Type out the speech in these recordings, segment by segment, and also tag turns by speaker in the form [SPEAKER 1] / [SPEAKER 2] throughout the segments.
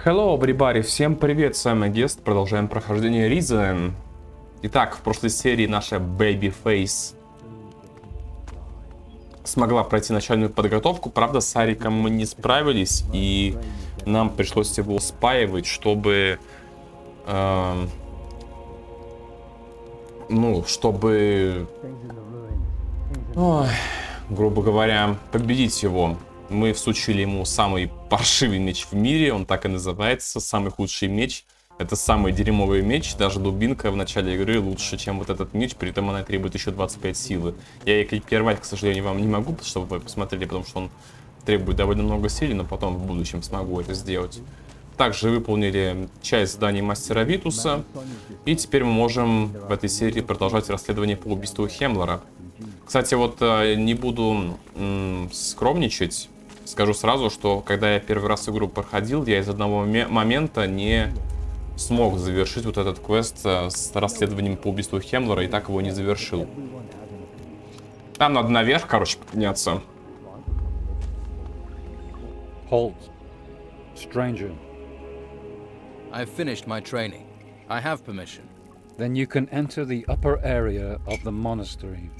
[SPEAKER 1] Hello, everybody! Всем привет, с вами Гест, продолжаем прохождение Ризы. Итак, в прошлой серии наша Babyface смогла пройти начальную подготовку, правда, с Ариком мы не справились, и нам пришлось его спаивать, чтобы... Ой, грубо говоря, победить его. Мы всучили ему самый паршивый меч в мире, он так и называется, самый худший меч. Это самый дерьмовый меч, даже дубинка в начале игры лучше, чем вот этот меч, при этом она требует еще 25 силы. Я экипировать, к сожалению, вам не могу, чтобы вы посмотрели, потому что он требует довольно много силы, но потом в будущем смогу это сделать. Также выполнили часть заданий мастера Витуса, и теперь мы можем в этой серии продолжать расследование по убийству Хемлера. Кстати, вот не буду скромничать, скажу сразу, что когда я первый раз игру проходил, я из одного момента не смог завершить вот этот квест с расследованием по убийству Хемлера, и так его не завершил. Там надо наверх, короче, подняться.
[SPEAKER 2] Halt, stranger.
[SPEAKER 3] I've finished my training. I have permission.
[SPEAKER 2] Then you can enter the upper area of the monastery.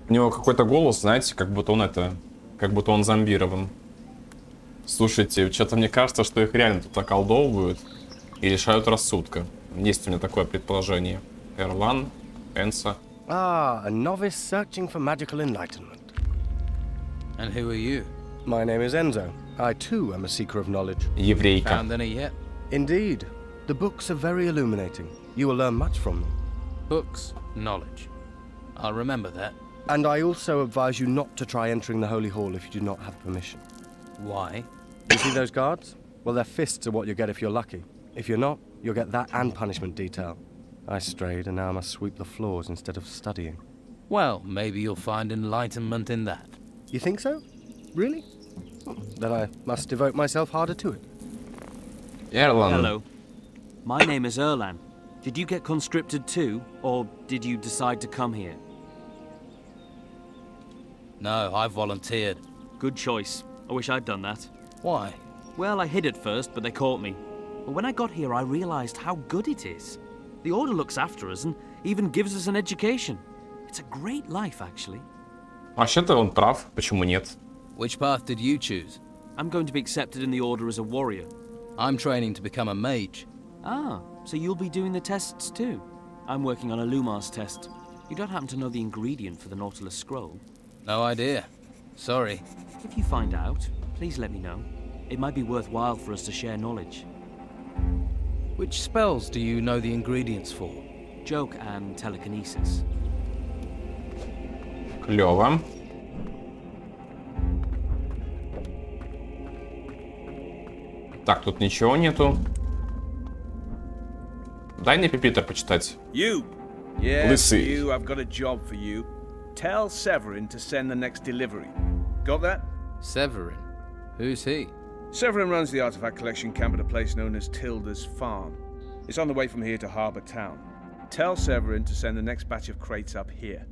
[SPEAKER 1] У него какой-то голос, знаете, как будто он зомбирован. Слушайте, что-то мне кажется, что их реально тут околдовывают и лишают рассудка. Есть у меня такое предположение. Эрлан, Энса.
[SPEAKER 4] Ah, a novice searching for magical enlightenment.
[SPEAKER 3] And who are you?
[SPEAKER 4] My name is Enzo. I too am a seeker of knowledge.
[SPEAKER 1] Еврейка.
[SPEAKER 3] Found any yet?
[SPEAKER 4] Indeed. The books are very illuminating. You will learn much from them.
[SPEAKER 3] Books, knowledge. I'll remember that.
[SPEAKER 4] And I also advise you not to try entering the Holy Hall if you do not have permission.
[SPEAKER 3] Why?
[SPEAKER 4] You see those guards? Well, their fists are what you get if you're lucky. If you're not, you'll get that and punishment detail. I strayed and now I must sweep the floors instead of studying.
[SPEAKER 3] Well, maybe you'll find enlightenment in that.
[SPEAKER 4] You think so? Really? Then I must devote myself harder to it.
[SPEAKER 1] Эрлан.
[SPEAKER 5] Hello. My name is Erlan. Did you get conscripted too, or did you decide to come here?
[SPEAKER 3] No, I volunteered.
[SPEAKER 5] Good choice. I wish I'd done that.
[SPEAKER 3] Why?
[SPEAKER 5] Well, I hid at first, but they caught me. But when I got here, I realized how good it is. The Order looks after us and even gives us an education. It's a great life, actually.
[SPEAKER 1] Вообще-то он прав, почему нет?
[SPEAKER 3] Which path did you choose?
[SPEAKER 5] I'm going to be accepted in the Order as a warrior.
[SPEAKER 3] I'm training to become a mage.
[SPEAKER 5] Ah, so you'll be doing the tests too? I'm working on a Lumos test. You don't happen to know the ingredient for the Nautilus scroll?
[SPEAKER 3] No idea. Sorry.
[SPEAKER 5] If you find out, please let me know. It might be worthwhile for us to share knowledge.
[SPEAKER 3] Which spells do you know the ingredients for?
[SPEAKER 5] Joke and telekinesis.
[SPEAKER 1] Клево. Так, тут ничего нету. Дай мне Пипитер почитать.
[SPEAKER 6] You! Yes,
[SPEAKER 1] Listen.
[SPEAKER 6] you, I've got a job for you. Tell Severin to send the next delivery. Got that?
[SPEAKER 3] Severin. Who's he?
[SPEAKER 6] Severin runs the artifact collection camp at a place known as Tilda's Farm. It's on the way from here to Harbour Town. Tell Severin to send the next batch of crates up here.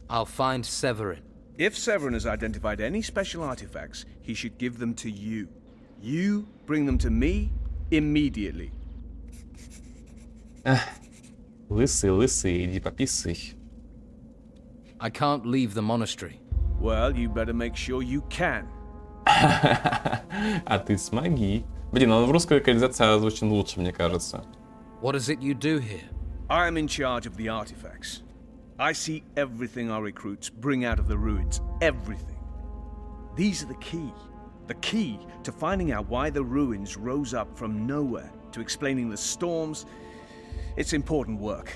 [SPEAKER 3] I'll find Severin.
[SPEAKER 6] If Severin has identified any special artifacts, he should give them to you. You bring them to me immediately.
[SPEAKER 1] Лысый, иди пописай.
[SPEAKER 3] I can't leave the monastery.
[SPEAKER 6] Well, you better make sure you can.
[SPEAKER 1] А ты смоги. Блин, он в русской локализации озвучен лучше, мне кажется.
[SPEAKER 3] What is it you do here?
[SPEAKER 6] I am in charge of the artifacts. I see everything our recruits bring out of the ruins. Everything. These are the key. The key to finding out why the ruins rose up from nowhere, to explaining the storms. It's important work.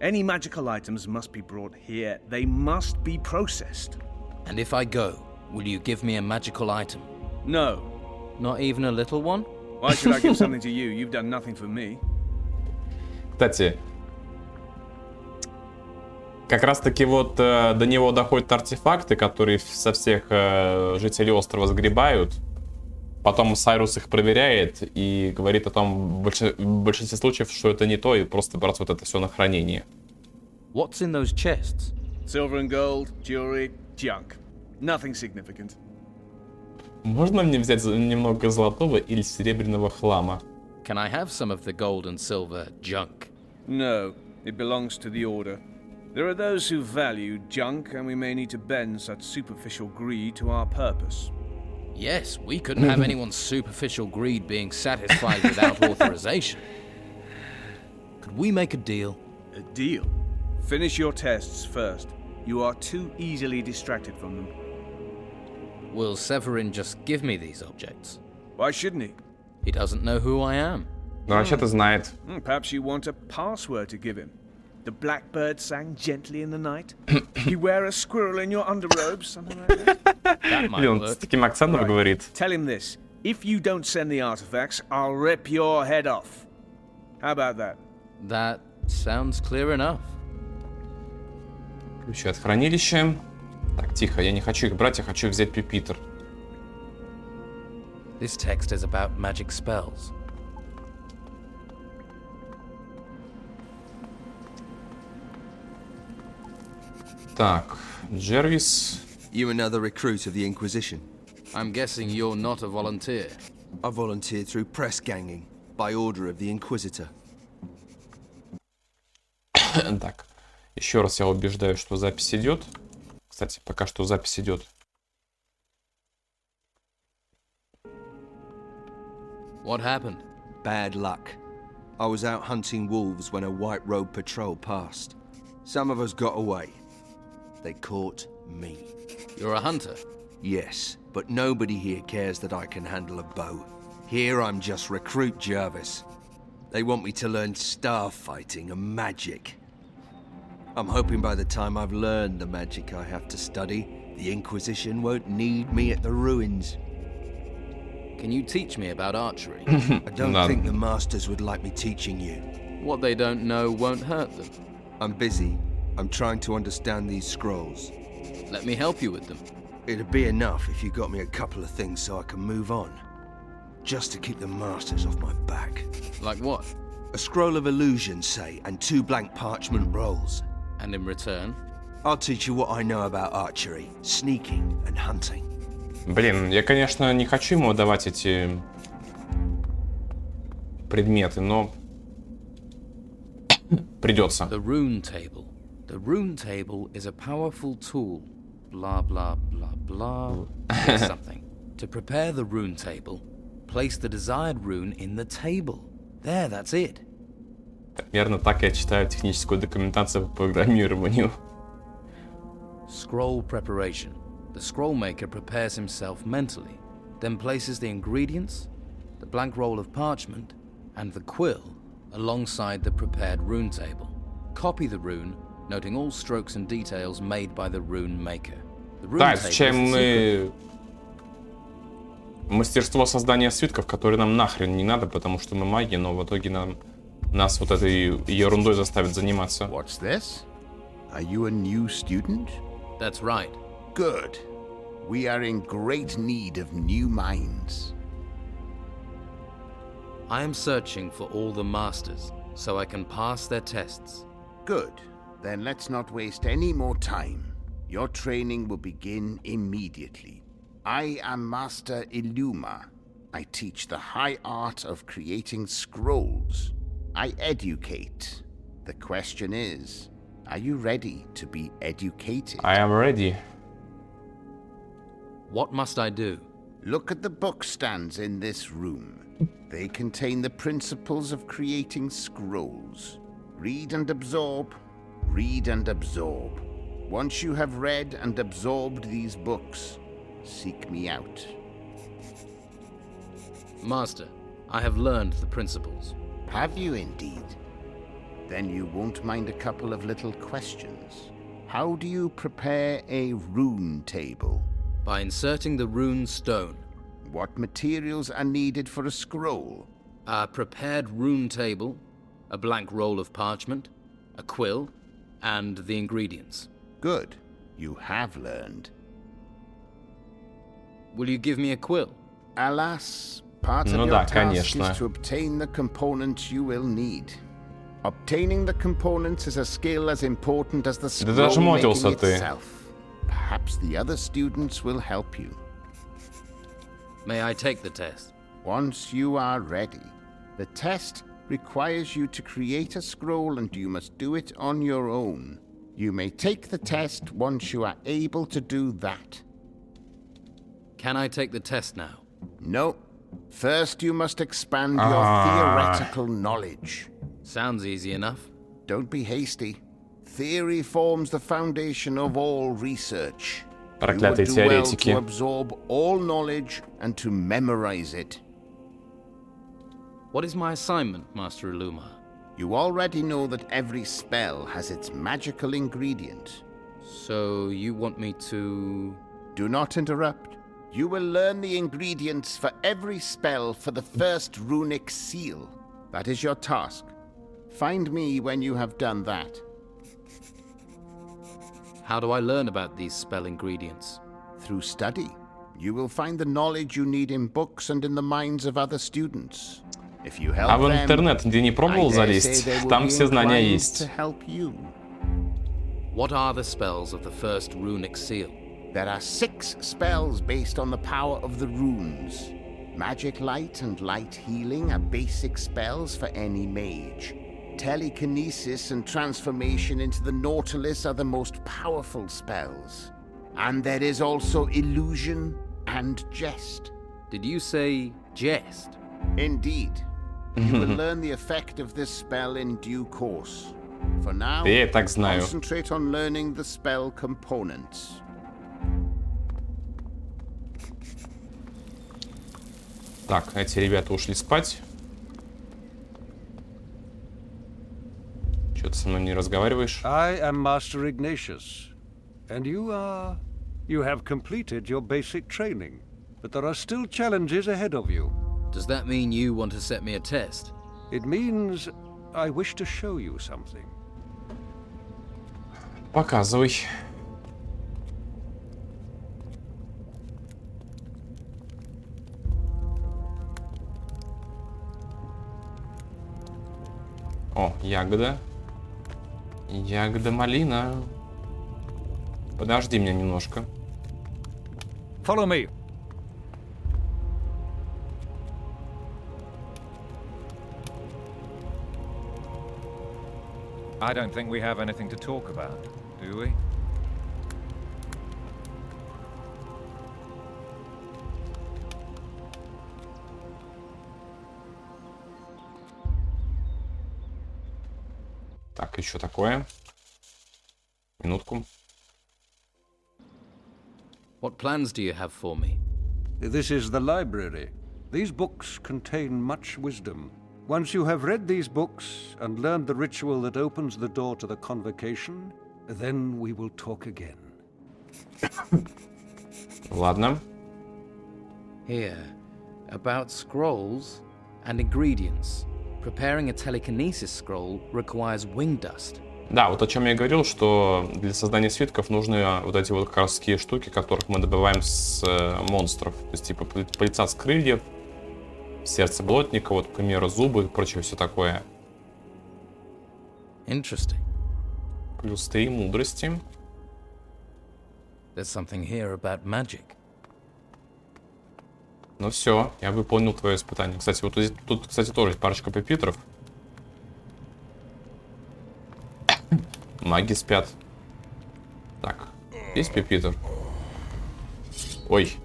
[SPEAKER 6] Any magical items must be brought here. They must be processed.
[SPEAKER 3] And if I go, will you give me a magical item?
[SPEAKER 6] No.
[SPEAKER 3] Not even a little one?
[SPEAKER 6] Why should I give something to you? You've done nothing for me.
[SPEAKER 1] Кстати, как раз таки вот до него доходят артефакты, которые со всех жителей острова сгребают. Потом Сайрус их проверяет и говорит о том, в большинстве случаев, что это не то, и просто брать вот это все на хранение.
[SPEAKER 3] What's in those chests?
[SPEAKER 6] Silver and gold, jewelry, junk. Nothing significant.
[SPEAKER 1] Можно мне взять немного золотого или серебряного хлама?
[SPEAKER 3] Can I have some of the gold and silver junk?
[SPEAKER 6] No, it belongs to the Order. There are those who value junk, and we may need to bend such superficial greed to our purpose.
[SPEAKER 3] Yes, we couldn't have anyone's superficial greed being satisfied without authorization. Could we make a deal?
[SPEAKER 6] A deal? Finish your tests first. You are too easily distracted from them.
[SPEAKER 3] Will Severin just give me these objects?
[SPEAKER 6] Why shouldn't he?
[SPEAKER 3] He doesn't know who I am.
[SPEAKER 1] Ну, вообще-то знает.
[SPEAKER 6] Perhaps you want a password to give him. The blackbird sang gently in the night. You wear a squirrel in your underrobes, something like that.
[SPEAKER 3] That might
[SPEAKER 1] Блин, он с
[SPEAKER 3] work.
[SPEAKER 1] таким акцентом
[SPEAKER 6] Right.
[SPEAKER 1] говорит.
[SPEAKER 6] Tell him this. If you don't send the artifacts, I'll rip your head off. How about that?
[SPEAKER 3] That sounds clear enough.
[SPEAKER 1] Ключи от хранилища. Так, тихо, я не хочу их брать, я хочу взять пюпитр.
[SPEAKER 3] This text is about magic spells.
[SPEAKER 1] Так, Джервис.
[SPEAKER 7] You another recruit of the Inquisition?
[SPEAKER 3] I'm guessing you're not a volunteer.
[SPEAKER 7] I volunteered through press ganging, by order of the Inquisitor.
[SPEAKER 1] Так, еще раз я убеждаю, что запись идет. Кстати, пока что запись идет.
[SPEAKER 3] What happened?
[SPEAKER 7] Bad luck. I was out hunting wolves when a white robe patrol passed. Some of us got away. They caught me.
[SPEAKER 3] You're a hunter.
[SPEAKER 7] Yes, but nobody here cares that I can handle a bow. Here I'm just recruit Jervis. They want me to learn star fighting and magic. I'm hoping by the time I've learned the magic I have to study, the Inquisition won't need me at the ruins.
[SPEAKER 3] Can you teach me about archery?
[SPEAKER 7] I don't
[SPEAKER 1] None.
[SPEAKER 7] think the masters would like me teaching you.
[SPEAKER 3] What they don't know won't hurt them.
[SPEAKER 7] I'm busy. I'm trying to understand these scrolls.
[SPEAKER 3] Let me help you with them.
[SPEAKER 7] It'd be enough if you got me a couple of things so I can move on. Just to keep the masters off my back.
[SPEAKER 3] Like what?
[SPEAKER 7] A scroll of illusion, say, and 2 blank parchment rolls.
[SPEAKER 3] And in return?
[SPEAKER 7] I'll teach you what I know about archery, sneaking and hunting.
[SPEAKER 1] Блин, я, конечно, не хочу ему давать эти предметы, но придется.
[SPEAKER 3] The rune table. The rune table is a powerful tool. Blah, blah, blah, blah. Here's something. To prepare the rune table, place the desired rune in the table. There, that's it.
[SPEAKER 1] Примерно так я читаю техническую документацию по программированию.
[SPEAKER 3] Scroll preparation. The scroll maker prepares himself mentally, then places the ingredients, the blank roll of parchment, and the quill alongside the prepared rune table. Copy the rune, noting all strokes and details made by the rune maker. The rune
[SPEAKER 1] Да,
[SPEAKER 3] table
[SPEAKER 1] изучаем
[SPEAKER 3] is the secret.
[SPEAKER 1] мы мастерство создания свитков, которые нам нахрен не надо, потому что мы маги, но в итоге нас вот этой ерундой заставят заниматься.
[SPEAKER 8] What's this? Are you a new student?
[SPEAKER 3] That's right.
[SPEAKER 8] Good. We are in great need of new minds.
[SPEAKER 3] I am searching for all the masters, so I can pass their tests.
[SPEAKER 8] Good. Then let's not waste any more time. Your training will begin immediately. I am Master Illuma. I teach the high art of creating scrolls. I educate. The question is, are you ready to be educated?
[SPEAKER 1] I am ready.
[SPEAKER 3] What must I do?
[SPEAKER 8] Look at the book stands in this room. They contain the principles of creating scrolls. Read and absorb. Read and absorb. Once you have read and absorbed these books, seek me out.
[SPEAKER 3] Master, I have learned the principles.
[SPEAKER 8] Have you indeed? Then you won't mind a couple of little questions. How do you prepare a rune table?
[SPEAKER 3] By inserting the rune stone.
[SPEAKER 8] What materials are needed for a scroll?
[SPEAKER 3] A prepared rune table, a blank roll of parchment, a quill, and the ingredients.
[SPEAKER 8] Good. You have learned.
[SPEAKER 3] Will you give me a quill?
[SPEAKER 8] Alas, part of
[SPEAKER 1] Ну
[SPEAKER 8] your
[SPEAKER 1] да,
[SPEAKER 8] task
[SPEAKER 1] конечно.
[SPEAKER 8] is to obtain the components you will need. Obtaining the components is a skill as important as the
[SPEAKER 1] Да даже
[SPEAKER 8] scroll
[SPEAKER 1] модился
[SPEAKER 8] making
[SPEAKER 1] ты.
[SPEAKER 8] itself. Perhaps the other students will help you.
[SPEAKER 3] May I take the test?
[SPEAKER 8] Once you are ready, the test requires you to create a scroll and you must do it on your own. You may take the test once you are able to do that.
[SPEAKER 3] Can I take the test now?
[SPEAKER 8] No. First you must expand your theoretical knowledge.
[SPEAKER 3] Sounds easy enough.
[SPEAKER 8] Don't be hasty. Theory forms the foundation of all research.
[SPEAKER 1] Проклятые
[SPEAKER 8] You would do well
[SPEAKER 1] теоретики.
[SPEAKER 8] to absorb all knowledge and to memorize it.
[SPEAKER 3] What is my assignment, Master Illuma?
[SPEAKER 8] You already know that every spell has its magical ingredient.
[SPEAKER 3] So you want me to...
[SPEAKER 8] Do not interrupt. You will learn the ingredients for every spell for the first runic seal. That is your task. Find me when you have done that.
[SPEAKER 3] How do I learn about these spell ingredients?
[SPEAKER 8] Through study. You will find the knowledge you need in books and in the minds of other students. If you help
[SPEAKER 1] А в
[SPEAKER 8] them,
[SPEAKER 1] интернет ты не пробовал
[SPEAKER 8] I dare say
[SPEAKER 1] залезть?
[SPEAKER 8] they will
[SPEAKER 1] Там
[SPEAKER 8] be
[SPEAKER 1] все знания
[SPEAKER 8] inclined
[SPEAKER 1] есть.
[SPEAKER 8] to help you.
[SPEAKER 3] What are the spells of the first runic seal?
[SPEAKER 8] There are 6 spells based on the power of the runes. Magic Light and Light Healing are basic spells for any mage. Telekinesis and Transformation into the Nautilus are the most powerful spells. And there is also Illusion and Jest.
[SPEAKER 3] Did you say jest?
[SPEAKER 8] Indeed. You will learn the effect of this spell in due course. For now,
[SPEAKER 1] Да я и так знаю.
[SPEAKER 8] concentrate on learning the spell components.
[SPEAKER 1] Так, эти ребята ушли спать. Что ты со мной не разговариваешь?
[SPEAKER 2] I am Master Ignatius, and you are... You have completed your basic training, but there are still challenges ahead of you.
[SPEAKER 3] Does that mean you want to set me a test?
[SPEAKER 2] It means I wish to show you something.
[SPEAKER 1] Показывай. О, ягода. Ягода малина. Подожди меня немножко.
[SPEAKER 2] Follow me.
[SPEAKER 9] I don't think we have anything to talk about, do we?
[SPEAKER 1] Так, еще такое. Минутку.
[SPEAKER 3] What plans do you have for me?
[SPEAKER 2] This is the library. These books contain much wisdom. Once you have read these books and learned the ritual that opens the door to the convocation, then we will talk again.
[SPEAKER 1] Ладно.
[SPEAKER 3] Here, about scrolls and ingredients. Preparing a telekinesis scroll requires wing dust.
[SPEAKER 1] Да, вот о чем я говорил, что для создания свитков нужны вот эти вот как раз такие штуки, которых мы добываем с монстров. То есть, типа, пыльца с крыльев, сердце болотника, вот, к примеру, зубы и прочее все такое.
[SPEAKER 3] Interesting.
[SPEAKER 1] Плюс 3 мудрости.
[SPEAKER 3] There's something here about magic.
[SPEAKER 1] Ну все, я выполнил твое испытание. Кстати, вот тут, кстати, тоже парочка пепитров. Маги спят. Так, есть пепитр? Ой.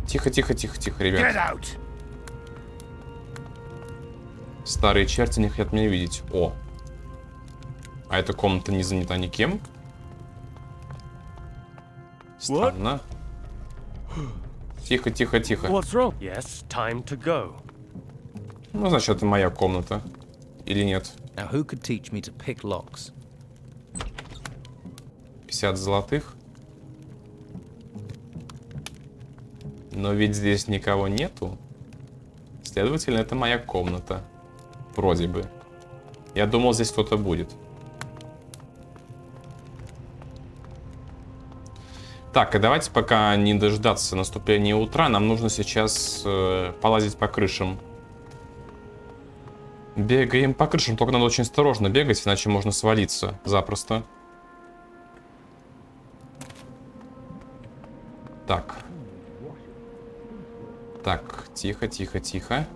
[SPEAKER 1] Тихо, тихо, тихо, тихо, ребят. Старые черти не хотят меня видеть. О. А эта комната не занята никем. Странно. Тихо, тихо, тихо.
[SPEAKER 10] Yes, time to go.
[SPEAKER 1] Ну, значит, это моя комната. Или нет?
[SPEAKER 3] Now who could teach me to pick locks?
[SPEAKER 1] 50 золотых. Но ведь здесь никого нету. Следовательно, это моя комната. Вроде бы. Я думал, здесь кто-то будет. Так, и давайте пока не дождаться наступления утра, нам нужно сейчас полазить по крышам. Бегаем по крышам, только надо очень осторожно бегать, иначе можно свалиться запросто. Так, Так, тихо, тихо, тихо.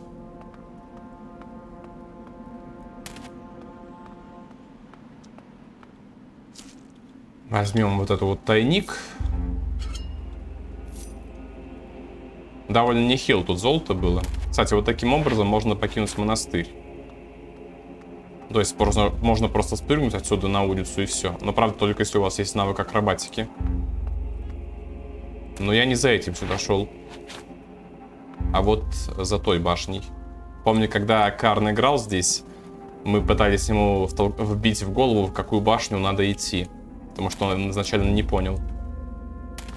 [SPEAKER 1] Возьмем вот этот вот тайник. Довольно нехило тут золото было. Кстати, вот таким образом можно покинуть монастырь. То есть можно просто спрыгнуть отсюда на улицу и все. Но правда только если у вас есть навык акробатики. Но я не за этим сюда шел. А вот за той башней. Помню, когда Карн играл здесь, мы пытались ему вбить в голову, в какую башню надо идти. Потому что он изначально не понял.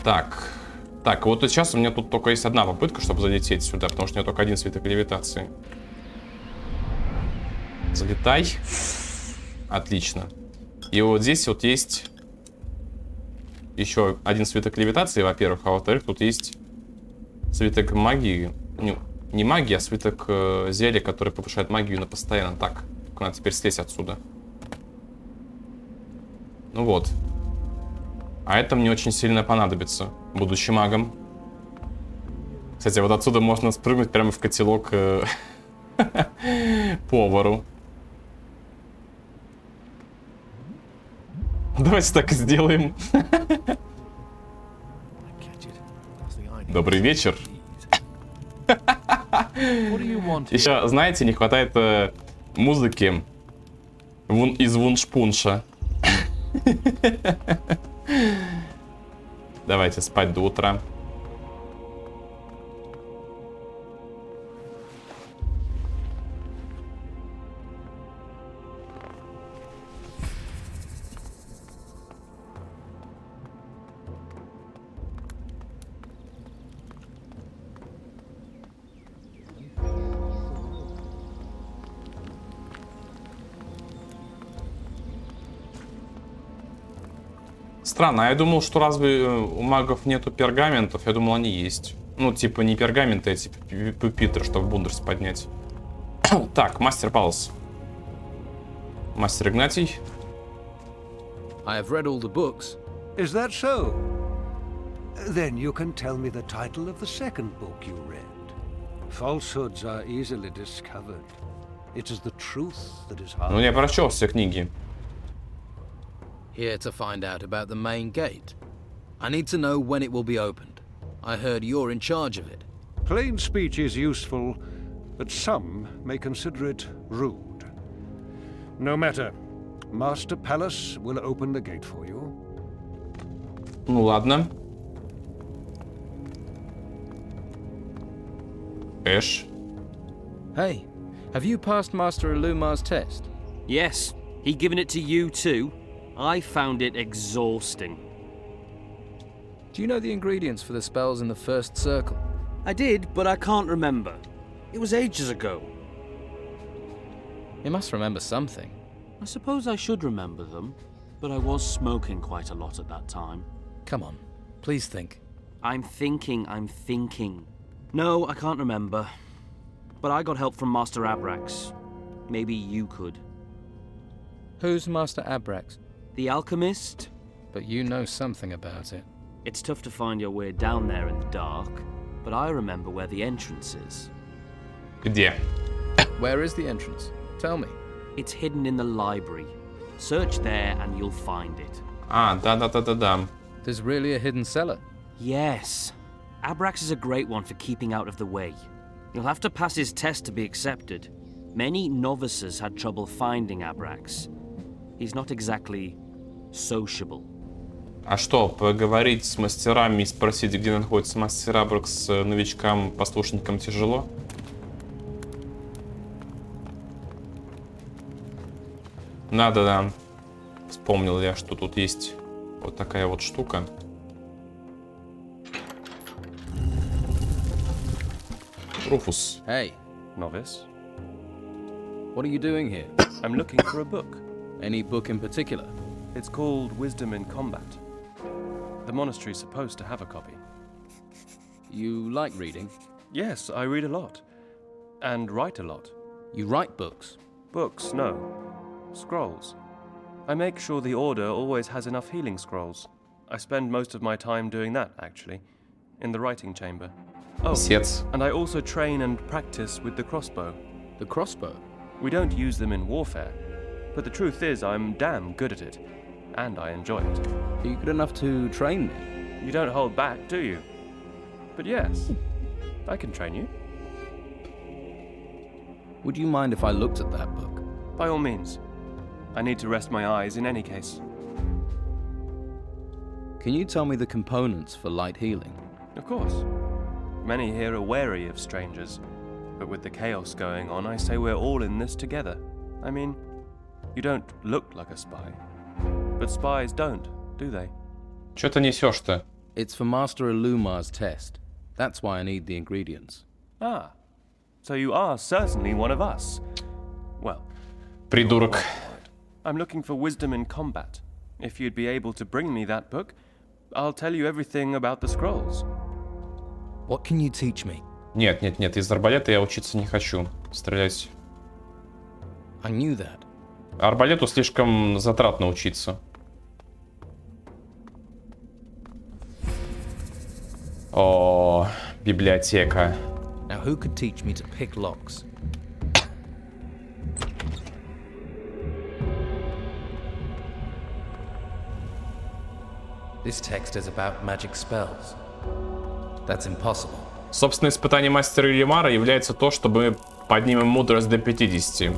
[SPEAKER 1] Так. Так, вот сейчас у меня тут только есть одна попытка, чтобы залететь сюда, потому что у меня только один свиток левитации. Залетай. Отлично. И вот здесь вот есть еще один свиток левитации, во-первых. А во-вторых, тут есть свиток магии. Не магия, а свиток зелья, который повышает магию на постоянно. Так, надо теперь слезть отсюда. Ну вот. А это мне очень сильно понадобится, будучи магом. Кстати, вот отсюда можно спрыгнуть прямо в котелок повару. Давайте так и сделаем. Добрый вечер. Еще, знаете, не хватает музыки из вуншпунша. Давайте спать до утра. Странно, а я думал, что разве у магов нету пергаментов? Я думал, они есть. Ну, типа не пергаменты, а типа пюпитры, чтобы бундерс поднять. Так, мастер Палас. Мастер Игнатий.
[SPEAKER 3] I have read all the books.
[SPEAKER 2] Is that so? Then you can tell me the title of the second book you read. Falsehoods are easily discovered. It is the truth that is hard.
[SPEAKER 1] Ну, я прочел все книги.
[SPEAKER 3] Here to find out about the main gate. I need to know when it will be opened. I heard you're in charge of it.
[SPEAKER 2] Plain speech is useful, but some may consider it rude. No matter. Master Palace will open the gate for you.
[SPEAKER 1] Ну, ладно. Эш.
[SPEAKER 11] Hey, have you passed Master Illumar's test?
[SPEAKER 5] Yes, he given it to you too. I found it exhausting.
[SPEAKER 11] Do you know the ingredients for the spells in the first circle?
[SPEAKER 5] I did, but I can't remember. It was ages ago.
[SPEAKER 11] You must remember something.
[SPEAKER 5] I suppose I should remember them, but I was smoking quite a lot at that time.
[SPEAKER 11] Come on, please think.
[SPEAKER 5] I'm thinking. No, I can't remember. But I got help from Master Abraks. Maybe you could.
[SPEAKER 11] Who's Master Abraks?
[SPEAKER 5] The alchemist?
[SPEAKER 11] But you know something about it.
[SPEAKER 5] It's tough to find your way down there in the dark, but I remember where the entrance is.
[SPEAKER 1] Где?
[SPEAKER 11] Where is the entrance? Tell me.
[SPEAKER 5] It's hidden in the library. Search there and you'll find it.
[SPEAKER 1] А, да.
[SPEAKER 11] There's really a hidden cellar.
[SPEAKER 5] Yes. Abraks is a great one for keeping out of the way. You'll have to pass his test to be accepted. Many novices had trouble finding Abraks. He's not exactly sociable.
[SPEAKER 1] А что, поговорить с мастерами и спросить, где находится мастер Абракс, новичкам, послушникам тяжело? Да. Вспомнил я, что тут есть вот такая вот штука. Руфус.
[SPEAKER 11] Hey,
[SPEAKER 10] Novice,
[SPEAKER 11] what are you doing here?
[SPEAKER 10] I'm looking for a book.
[SPEAKER 11] Any book in particular?
[SPEAKER 10] It's called Wisdom in Combat. The monastery's supposed to have a copy.
[SPEAKER 11] You like reading?
[SPEAKER 10] Yes, I read a lot. And write a lot.
[SPEAKER 11] You write books?
[SPEAKER 10] Books, no. Scrolls. I make sure the Order always has enough healing scrolls. I spend most of my time doing that, actually. In the writing chamber.
[SPEAKER 1] Писец.
[SPEAKER 10] And I also train and practice with the crossbow.
[SPEAKER 11] The crossbow?
[SPEAKER 10] We don't use them in warfare, but the truth is I'm damn good at it, and I enjoy it.
[SPEAKER 11] Are you good enough to train me?
[SPEAKER 10] You don't hold back, do you? But yes, I can train you.
[SPEAKER 11] Would you mind if I looked at that book?
[SPEAKER 10] By all means. I need to rest my eyes in any case.
[SPEAKER 11] Can you tell me the components for light healing?
[SPEAKER 10] Of course. Many here are wary of strangers, but with the chaos going on, I say we're all in this together. I mean, you don't look like a spy, but spies don't, do they?
[SPEAKER 1] Чё ты несешь-то?
[SPEAKER 11] It's for Master Illumar's test. That's why I need the ingredients.
[SPEAKER 10] Ah, so you are certainly one of us. Well,
[SPEAKER 1] Придурок.
[SPEAKER 10] I'm looking for wisdom in combat. If you'd be able to bring me that book, I'll tell you everything about the scrolls.
[SPEAKER 3] What can you teach me?
[SPEAKER 1] Нет, нет, нет, из арбалета я учиться не хочу. Стрелять.
[SPEAKER 3] I knew that.
[SPEAKER 1] Арбалету слишком затратно учиться. О, библиотека.
[SPEAKER 3] Now who could teach me to pick locks? This text is about magic spells. That's impossible.
[SPEAKER 1] Собственно, испытание мастера Илимара является то, чтобы мы поднимем мудрость до 50.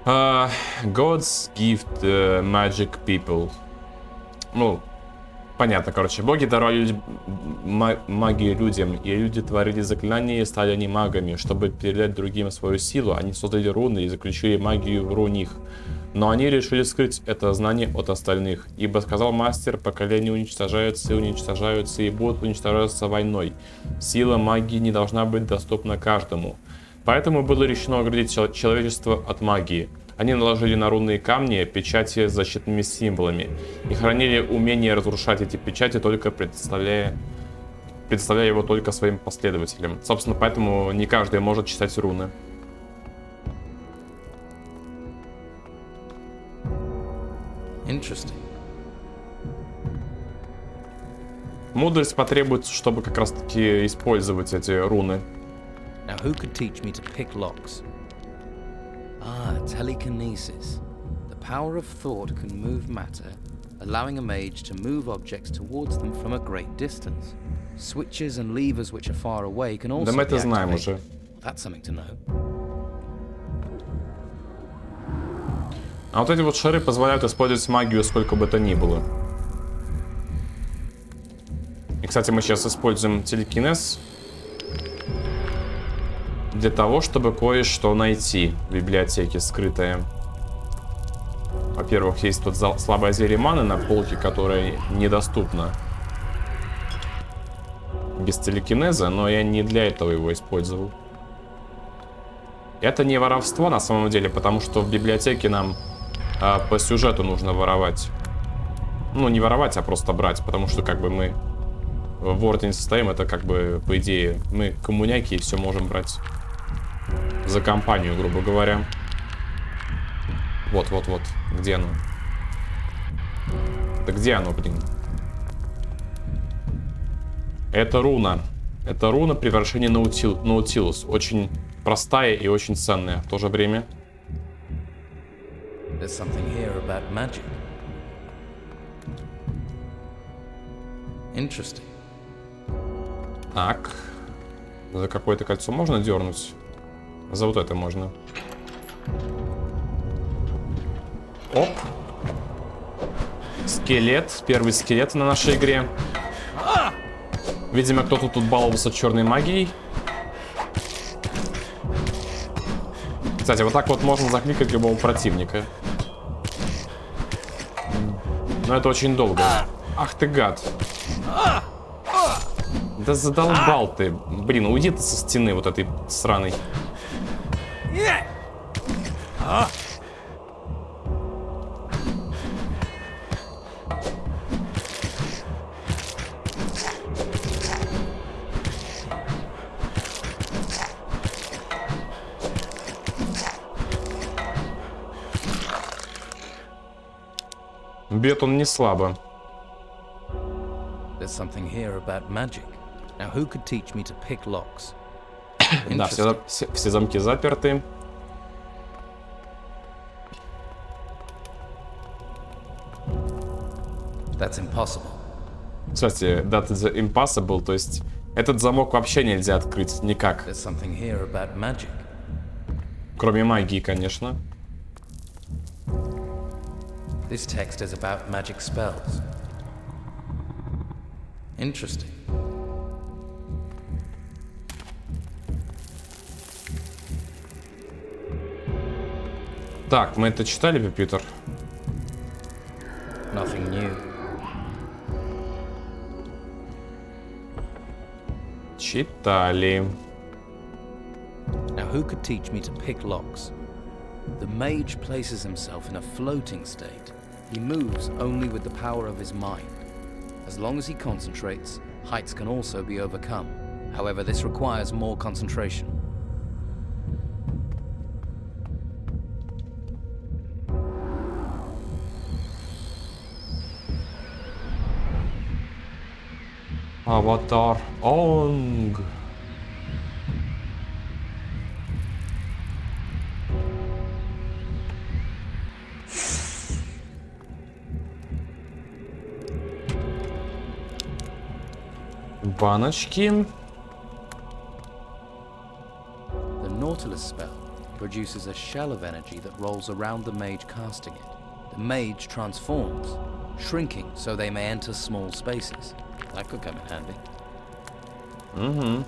[SPEAKER 1] Gods give the magic people. Ну, понятно, короче. Боги даровали магию людям, и люди творили заклинания и стали они магами. Чтобы передать другим свою силу, они создали руны и заключили магию в руних. Но они решили скрыть это знание от остальных. Ибо, сказал мастер, поколения уничтожаются и будут уничтожаться войной. Сила магии не должна быть доступна каждому. Поэтому было решено оградить человечество от магии. Они наложили на рунные камни печати с защитными символами и хранили умение разрушать эти печати, только представляя его только своим последователям. Собственно, поэтому не каждый может читать руны.
[SPEAKER 3] Interesting.
[SPEAKER 1] Мудрость потребуется, чтобы как раз таки использовать эти руны.
[SPEAKER 3] Now who could teach me to pick locks? Ah, telekinesis. The power of thought can move matter, allowing a mage to move objects towards them from a great distance. Switches and levers which are far away can also
[SPEAKER 1] Да мы это
[SPEAKER 3] be
[SPEAKER 1] знаем
[SPEAKER 3] activated.
[SPEAKER 1] уже.
[SPEAKER 3] That's something to know.
[SPEAKER 1] А вот эти вот шары позволяют использовать магию сколько бы то ни было. И, кстати, мы сейчас используем телекинез для того, чтобы кое-что найти в библиотеке скрытое. Во-первых, есть тут слабое зелье маны на полке, которое недоступно без телекинеза, но я не для этого его использовал. Это не воровство на самом деле, потому что в библиотеке нам по сюжету нужно воровать. Ну, не воровать, а просто брать, потому что как бы мы в ордене состоим, это как бы, по идее, мы коммуняки и все можем брать за компанию, грубо говоря. Вот. Где оно? Да где оно, блин? Это руна. Это руна превращения Наутилус. Очень простая и очень ценная в то же время.
[SPEAKER 3] There's something here about magic. Interesting.
[SPEAKER 1] Так. За какое-то кольцо можно дернуть? За вот это можно. Оп. Скелет. Первый скелет на нашей игре. Видимо, кто-то тут баловался черной магией. Кстати, вот так вот можно закликать любого противника. Но это очень долго. Ах ты гад. Да задолбал ты. Блин, уйди ты со стены вот этой сраной. Бьет он не слабо.
[SPEAKER 3] something here about magic. Now who could teach me to pick locks?
[SPEAKER 1] Да, все замки заперты.
[SPEAKER 3] That's impossible.
[SPEAKER 1] Кстати, that is impossible, то есть этот замок вообще нельзя открыть никак.
[SPEAKER 3] There's something here about magic.
[SPEAKER 1] Кроме магии, конечно.
[SPEAKER 3] This text is about magic spells. Interesting.
[SPEAKER 1] Так, мы это читали, Питер?
[SPEAKER 3] Nothing new.
[SPEAKER 1] Читали.
[SPEAKER 3] Now who could teach me to pick locks? The mage places himself in a floating state. He moves only with the power of his mind. As long as he concentrates, heights can also be overcome. However, this requires more concentration.
[SPEAKER 1] Аватар Онг. Баночки.
[SPEAKER 3] The Nautilus spell produces a shell of energy that rolls around the mage casting it. The mage transforms, shrinking so they may enter small spaces. That could come in handy.
[SPEAKER 1] Угу.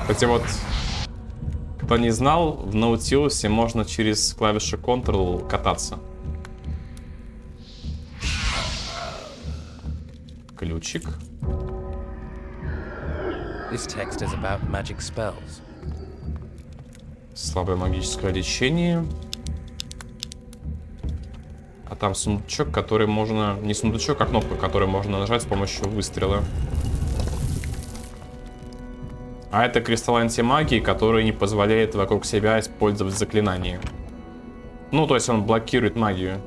[SPEAKER 1] Кстати, вот, кто не знал, в Наутилусе можно через клавиши Ctrl кататься. Ключик.
[SPEAKER 3] This text is about magic spells.
[SPEAKER 1] Слабое магическое лечение. А там сундучок, который можно... Не сундучок, а кнопка, которую можно нажать с помощью выстрела. А это кристалл антимагии, который не позволяет вокруг себя использовать заклинания. Ну, то есть он блокирует магию.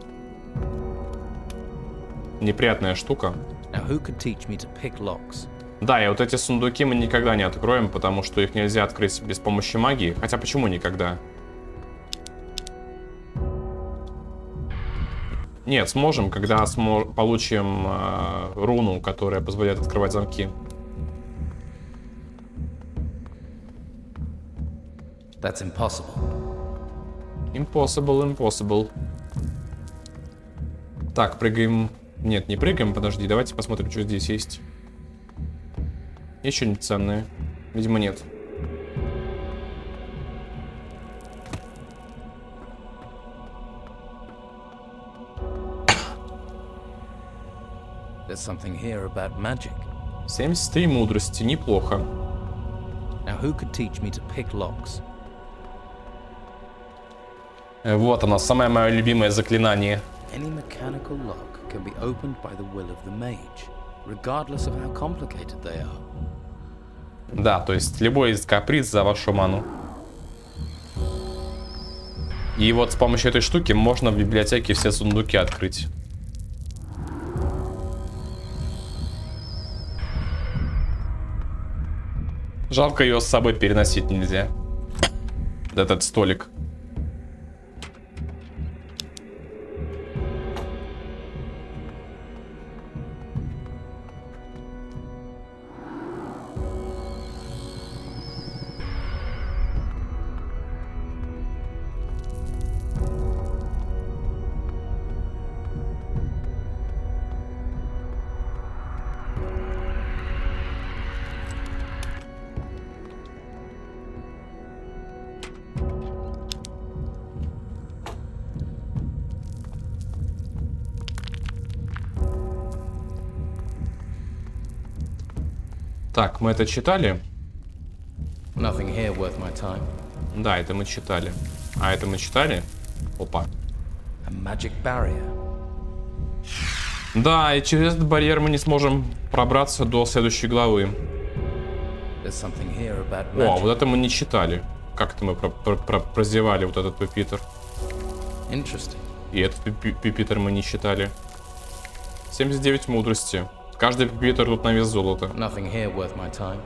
[SPEAKER 1] Неприятная штука.
[SPEAKER 3] Now who could teach me to pick locks?
[SPEAKER 1] Да, и вот эти сундуки мы никогда не откроем, потому что их нельзя открыть без помощи магии. Хотя почему никогда? Нет, сможем, когда получим руну, которая позволяет открывать замки.
[SPEAKER 3] That's impossible.
[SPEAKER 1] Impossible. Так, прыгаем. Нет, не прыгаем, подожди, давайте посмотрим, что здесь есть. Есть что-нибудь ценное? Видимо, нет.
[SPEAKER 3] There's something here about magic.
[SPEAKER 1] 73 мудрости, неплохо.
[SPEAKER 3] Now who could teach me to pick locks?
[SPEAKER 1] Вот оно, самое мое любимое заклинание.
[SPEAKER 3] Any mechanical lock can be opened by the will of the mage, regardless of how complicated they are.
[SPEAKER 1] Да, то есть любой из каприз за вашу ману. И вот с помощью этой штуки можно в библиотеке все сундуки открыть. Жалко, ее с собой переносить нельзя. Этот столик. Так, мы это читали?
[SPEAKER 3] Nothing here worth my time.
[SPEAKER 1] Да, это мы читали. А это мы читали? Опа.
[SPEAKER 3] A magic barrier.
[SPEAKER 1] Да, и через этот барьер мы не сможем пробраться до следующей главы.
[SPEAKER 3] There's something here about
[SPEAKER 1] О,
[SPEAKER 3] magic.
[SPEAKER 1] вот это мы не читали. Как это мы прозевали вот этот Питер?
[SPEAKER 3] Interesting.
[SPEAKER 1] И этот пюпитр мы не читали. 79 мудрости. Каждый пюпитр тут на вес золота.
[SPEAKER 3] Nothing here worth my time.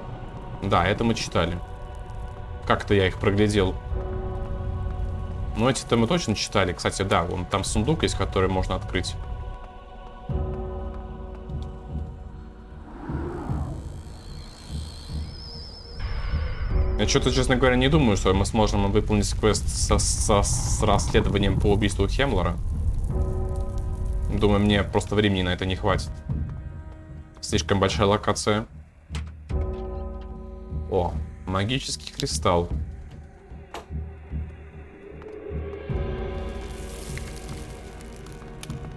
[SPEAKER 1] Да, это мы читали. Как-то я их проглядел. Но эти-то мы точно читали. Кстати, да, вон там сундук есть, который можно открыть. Я что-то, честно говоря, не думаю, что мы сможем выполнить квест с расследованием по убийству Хемлора. Думаю, мне просто времени на это не хватит. Слишком большая локация. О, магический кристалл.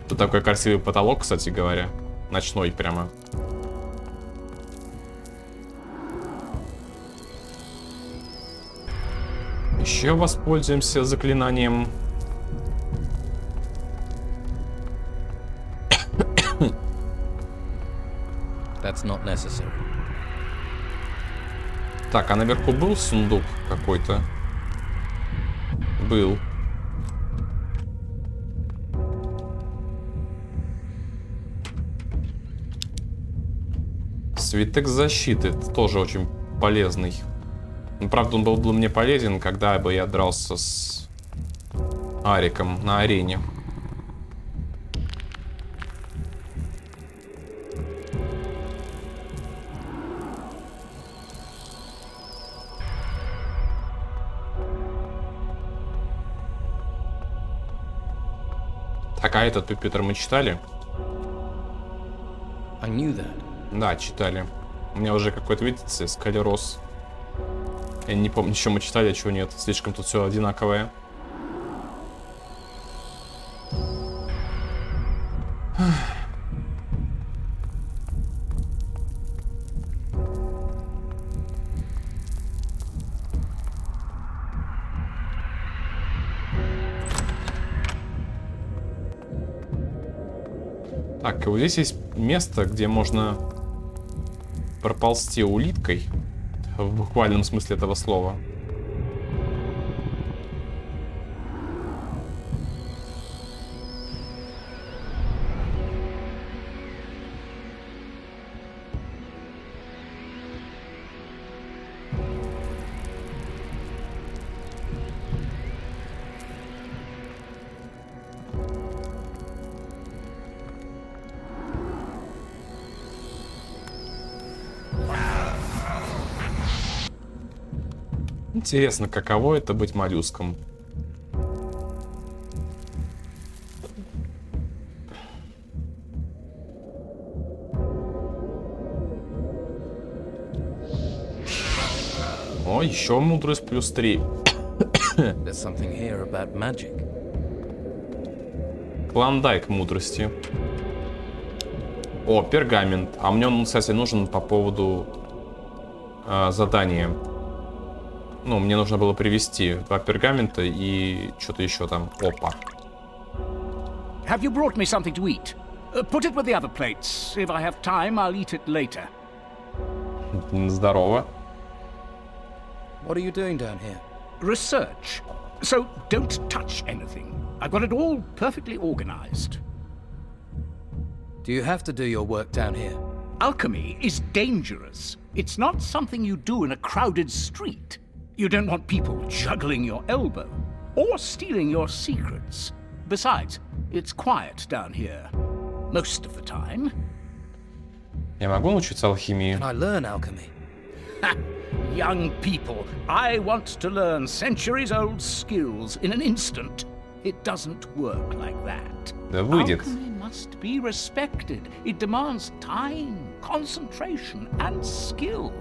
[SPEAKER 1] Тут такой красивый потолок, кстати говоря. Ночной прямо. Еще воспользуемся заклинанием.
[SPEAKER 3] That's not necessary.
[SPEAKER 1] Так, а наверху был сундук какой-то? Был. Свиток защиты. Это тоже очень полезный. Ну, правда, он был бы мне полезен, когда бы я дрался с Ариком на арене. Так, а этот пюпитр мы читали?
[SPEAKER 3] I knew that.
[SPEAKER 1] Да, читали. У меня уже какой-то, видите, скалероз. Я не помню, что мы читали, а чего нет. Слишком тут все одинаковое. Так, и вот здесь есть место, где можно проползти улиткой. В буквальном смысле этого слова. Интересно, каково это быть моллюском? О, еще мудрость плюс 3.
[SPEAKER 3] There's something here about magic.
[SPEAKER 1] Клондайк мудрости. О, пергамент. А мне он, кстати, нужен по поводу задания. Ну, мне нужно было привезти 2 пергамента и что-то еще там. Опа.
[SPEAKER 12] Have you brought me something to eat? Put it with the other plates. If I have time, I'll eat it later.
[SPEAKER 1] Здорово.
[SPEAKER 3] What are you doing down here?
[SPEAKER 12] Research. So don't touch anything. I've got it all perfectly organized.
[SPEAKER 3] Do you have to do your work down here?
[SPEAKER 12] Alchemy is dangerous. It's not something you do in a crowded street. You don't want people juggling your elbow or stealing your secrets. Besides, it's quiet down here. Most of the time.
[SPEAKER 1] Я могу научиться алхимии?
[SPEAKER 3] Can I learn alchemy?
[SPEAKER 12] Ha! Young people, I want to learn centuries-old skills in an instant. It doesn't work like that.
[SPEAKER 1] Да выйдет.
[SPEAKER 12] Alchemy must be respected. It demands time, concentration, and skill.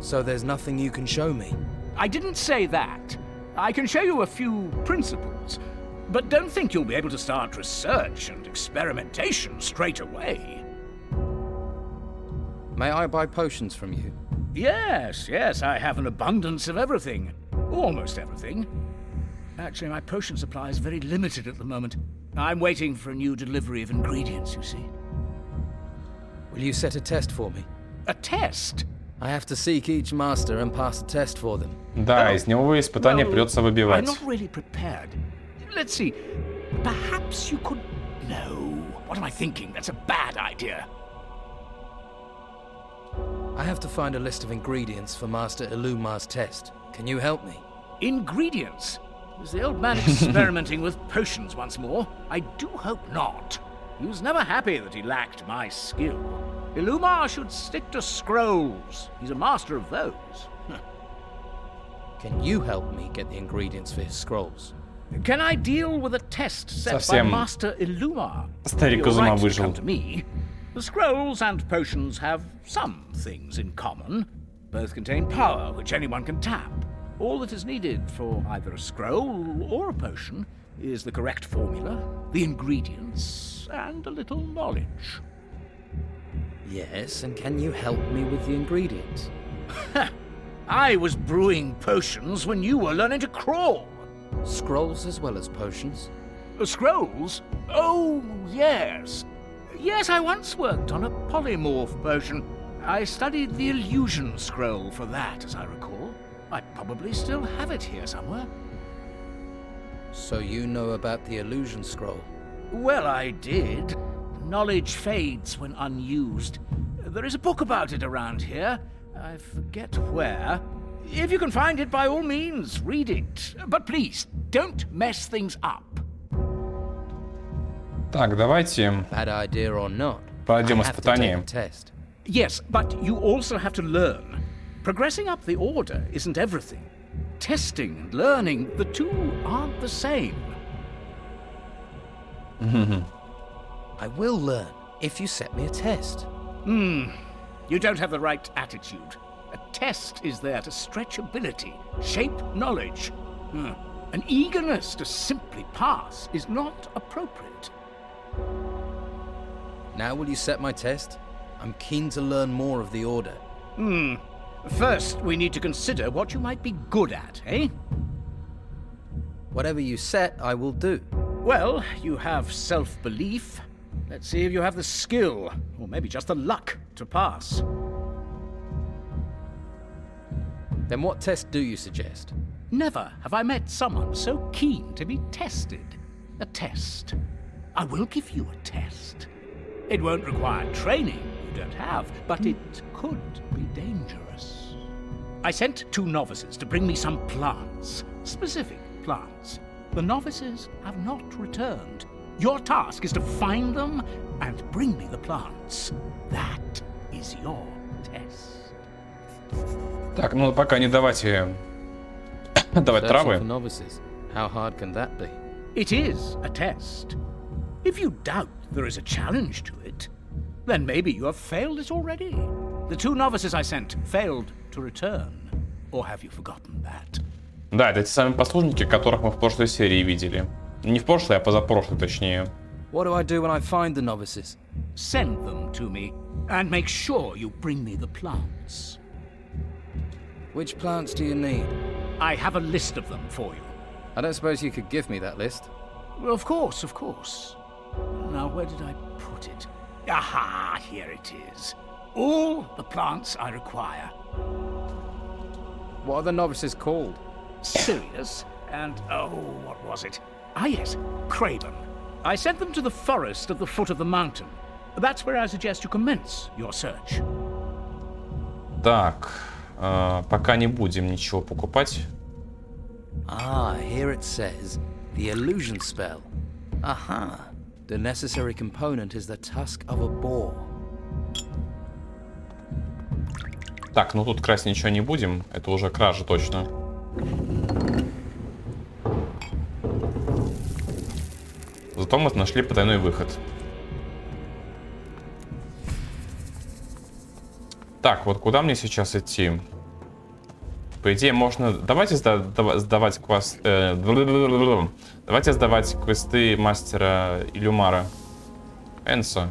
[SPEAKER 3] So there's nothing you can show me?
[SPEAKER 12] I didn't say that. I can show you a few principles, but don't think you'll be able to start research and experimentation straight away.
[SPEAKER 3] May I buy potions from you?
[SPEAKER 12] Yes, I have an abundance of everything. Almost everything. Actually, my potion supply is very limited at the moment. I'm waiting for a new delivery of ingredients, you see.
[SPEAKER 3] Will you set a test for me?
[SPEAKER 12] A test?
[SPEAKER 3] I have to seek each master and pass a test for them.
[SPEAKER 1] Да, из него испытания придется
[SPEAKER 12] I'm
[SPEAKER 1] выбивать.
[SPEAKER 12] not really prepared. Let's see. Perhaps you could... No. What am I thinking? That's a bad idea.
[SPEAKER 3] I have to find a list of ingredients for Master Iluma's test. Can you help me?
[SPEAKER 12] Ingredients? Is the old man experimenting with potions once more? I do hope not. He was never happy that he lacked my skill. Iluma should stick to scrolls. He's a master of those.
[SPEAKER 3] Can you help me get the ingredients for his scrolls?
[SPEAKER 12] Can I deal with a test set by
[SPEAKER 1] Совсем
[SPEAKER 12] Master Illuma?
[SPEAKER 1] старик
[SPEAKER 12] You're
[SPEAKER 1] из ума
[SPEAKER 12] right to
[SPEAKER 1] выжил.
[SPEAKER 12] come to me. The scrolls and potions have some things in common. Both contain power, which anyone can tap. All that is needed for either a scroll or a potion is the correct formula, the ingredients, and a little knowledge.
[SPEAKER 3] Yes, and can you help me with the ingredients?
[SPEAKER 12] I was brewing potions when you were learning to crawl.
[SPEAKER 3] Scrolls as well as potions?
[SPEAKER 12] Scrolls? Oh, yes. Yes, I once worked on a polymorph potion. I studied the illusion scroll for that, as I recall. I probably still have it here somewhere.
[SPEAKER 3] So you know about the illusion scroll?
[SPEAKER 12] Well, I did. Knowledge fades when unused. There is a book about it around here. I forget where. If you can find it, by all means, read it. But please, don't mess things up.
[SPEAKER 1] Так, давайте
[SPEAKER 3] Bad idea or not,
[SPEAKER 1] пройдем
[SPEAKER 3] I have to take
[SPEAKER 1] испытание.
[SPEAKER 3] a test.
[SPEAKER 12] Yes, but you also have to learn. Progressing up the order isn't everything. Testing and learning, the two aren't the same.
[SPEAKER 3] I will learn if you set me a test.
[SPEAKER 12] You don't have the right attitude. A test is there to stretch ability, shape knowledge. An eagerness to simply pass is not appropriate.
[SPEAKER 3] Now will you set my test? I'm keen to learn more of the order.
[SPEAKER 12] First, we need to consider what you might be good at, eh?
[SPEAKER 3] Whatever you set, I will do.
[SPEAKER 12] Well, you have self-belief. Let's see if you have the skill, or maybe just the luck, to pass.
[SPEAKER 3] Then what test do you suggest?
[SPEAKER 12] Never have I met someone so keen to be tested. A test. I will give you a test. It won't require training you don't have, but it could be dangerous. I sent 2 novices to bring me some plants, specific plants. The novices have not returned. Your task is to find them and bring me the plants. That is your test.
[SPEAKER 1] Так, ну пока не давайте давать
[SPEAKER 3] Searching
[SPEAKER 1] травы.
[SPEAKER 3] for novices. How hard can that be?
[SPEAKER 12] It is a test. If you doubt there is a challenge to it, then maybe you have failed it already. The 2 novices I sent failed to return. Or have you forgotten that?
[SPEAKER 1] Да, это те самые послушники, которых мы в прошлой серии видели. Не в прошлой, а позапрошлой, точнее.
[SPEAKER 3] What do I do when I find the novices?
[SPEAKER 12] Send them to me, and make sure you bring me the plants.
[SPEAKER 3] Which plants do you need?
[SPEAKER 12] I have a list of them for you.
[SPEAKER 3] I don't suppose you could give me that list.
[SPEAKER 12] Of course, of course. Now, where did I put it? Aha, here it is. All the plants I require.
[SPEAKER 3] What are the novices called?
[SPEAKER 12] Sirius, and oh, what was it? Ah, yes, Craven. I sent them to the forest at the foot of the mountain. That's where I suggest you commence your search.
[SPEAKER 1] Так, пока не будем ничего покупать.
[SPEAKER 3] Ah, here it says, the illusion spell. Aha. The necessary component is the tusk of a boar.
[SPEAKER 1] Так, ну тут красть ничего не будем. Это уже кража точно. Зато мы нашли потайной выход. Так, вот куда мне сейчас идти? По идее, можно... Давайте сдавать Давайте сдавать квесты мастера Илюмара. Энсо.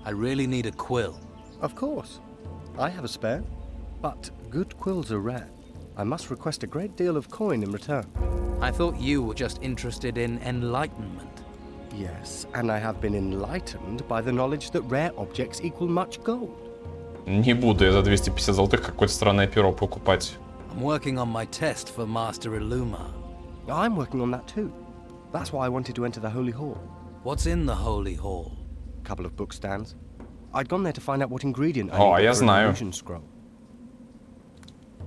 [SPEAKER 3] I really need a quill.
[SPEAKER 4] Of course. I have a spare. But good quills are rare. I must request a great deal of coin in return.
[SPEAKER 3] I thought you were just interested in enlightenment.
[SPEAKER 4] Yes, and I have been enlightened by the knowledge that rare objects equal much gold.
[SPEAKER 1] Не буду я за 250 золотых какое-то странное перо покупать.
[SPEAKER 3] I'm working on my test for Master Illuma.
[SPEAKER 4] I'm working on that too. That's why I wanted to enter the Holy Hall.
[SPEAKER 3] What's in the Holy Hall?
[SPEAKER 4] A couple of book stands. I'd gone there to find out what ingredient I
[SPEAKER 1] О,
[SPEAKER 4] needed
[SPEAKER 1] я
[SPEAKER 4] for an
[SPEAKER 1] знаю.
[SPEAKER 4] illusion scroll.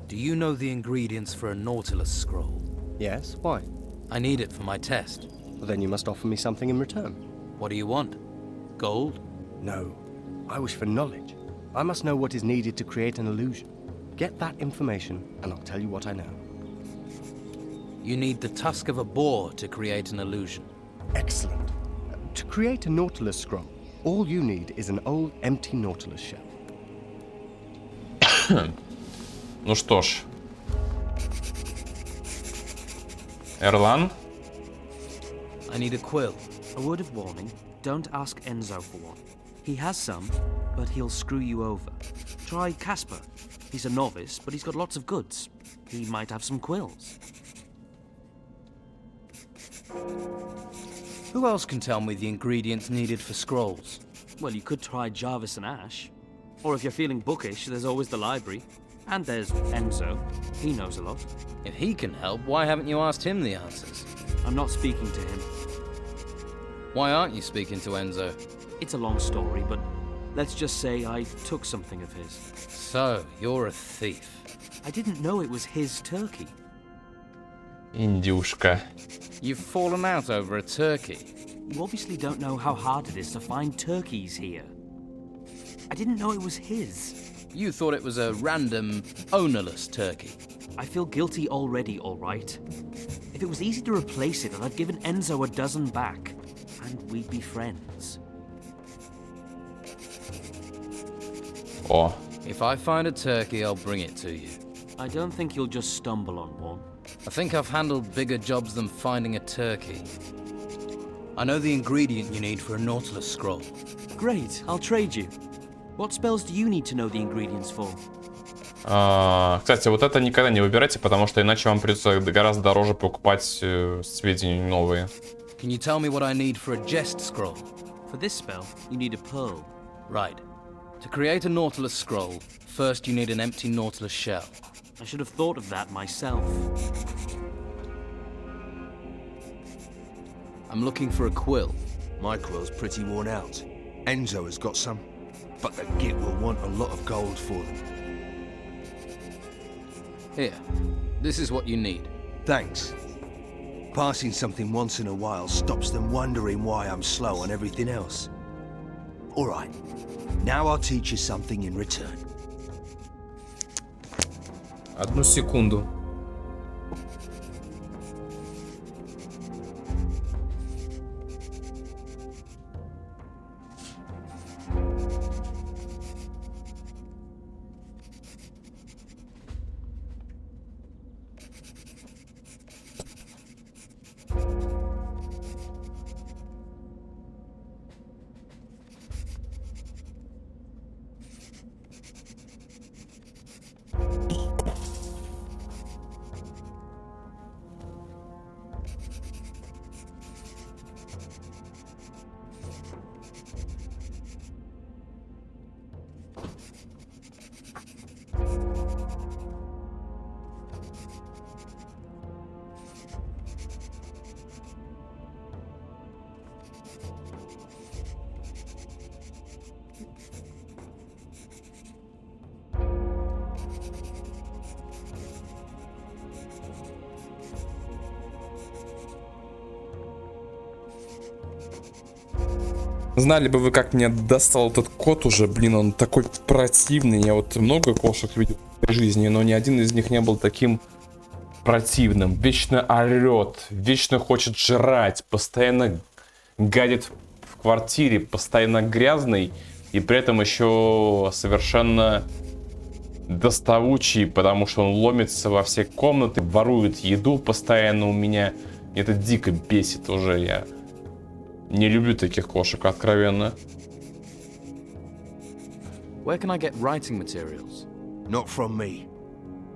[SPEAKER 3] Do you know the ingredients for a Nautilus scroll?
[SPEAKER 4] Yes, why?
[SPEAKER 3] I need it for my test.
[SPEAKER 4] Well, then you must offer me something in return.
[SPEAKER 3] What do you want? Gold?
[SPEAKER 4] No, I wish for knowledge. I must know what is needed to create an illusion. Get that information, and I'll tell you what I know.
[SPEAKER 3] You need the tusk of a boar to create an illusion.
[SPEAKER 4] Excellent. To create a Nautilus scroll, all you need is an old, empty Nautilus shell.
[SPEAKER 1] Ну что ж. Эрлан?
[SPEAKER 5] I need a quill. A word of warning, don't ask Enzo for one. He has some, but he'll screw you over. Try Casper. He's a novice, but he's got lots of goods. He might have some quills.
[SPEAKER 3] Who else can tell me the ingredients needed for scrolls?
[SPEAKER 5] Well, you could try Jarvis and Ash. Or if you're feeling bookish, there's always the library. And there's Enzo. He knows a lot.
[SPEAKER 3] If he can help, why haven't you asked him the answers?
[SPEAKER 5] I'm not speaking to him.
[SPEAKER 3] Why aren't you speaking to Enzo?
[SPEAKER 5] It's a long story, but let's just say I took something of his.
[SPEAKER 3] So, you're a thief.
[SPEAKER 5] I didn't know it was his turkey.
[SPEAKER 1] Индюшка.
[SPEAKER 3] You've fallen out over a turkey.
[SPEAKER 5] You obviously don't know how hard it is to find turkeys here. I didn't know it was his.
[SPEAKER 3] You thought it was a random, ownerless turkey.
[SPEAKER 5] I feel guilty already, all right. If it was easy to replace it, I'd have given Enzo a dozen back. And we'd be friends.
[SPEAKER 1] О.
[SPEAKER 3] If I find a turkey, I'll bring it to you.
[SPEAKER 5] I don't think you'll just stumble on one.
[SPEAKER 3] I think I've handled bigger jobs than finding a turkey. I know the ingredient you need for a Nautilus scroll.
[SPEAKER 5] Great, I'll trade you. What spells do you need to know the ingredients for?
[SPEAKER 1] Кстати, вот это никогда не выбирайте, потому что иначе вам придется гораздо дороже покупать сведения новые.
[SPEAKER 3] Can you tell me what I need for a jest scroll?
[SPEAKER 5] For this spell, you need a pearl.
[SPEAKER 3] Right. To create a Nautilus scroll, first you need an empty Nautilus shell.
[SPEAKER 5] I should have thought of that myself.
[SPEAKER 3] I'm looking for a quill.
[SPEAKER 7] My quill's pretty worn out. Enzo has got some, but the git will want a lot of gold for them.
[SPEAKER 3] Here, this is what you need.
[SPEAKER 7] Thanks. Passing something once in a while stops them wondering why I'm slow on everything else. All right, now I'll teach you something in return.
[SPEAKER 1] Одну секунду. Знали бы вы, как мне достал этот кот уже, блин, он такой противный. Я вот много кошек видел в жизни, но ни один из них не был таким противным. Вечно орет, вечно хочет жрать, постоянно гадит в квартире, постоянно грязный и при этом еще совершенно доставучий, потому что он ломится во все комнаты, ворует еду постоянно у меня. Это дико бесит уже, я не люблю таких кошек, откровенно.
[SPEAKER 3] Where can I get writing materials?
[SPEAKER 7] Not from me.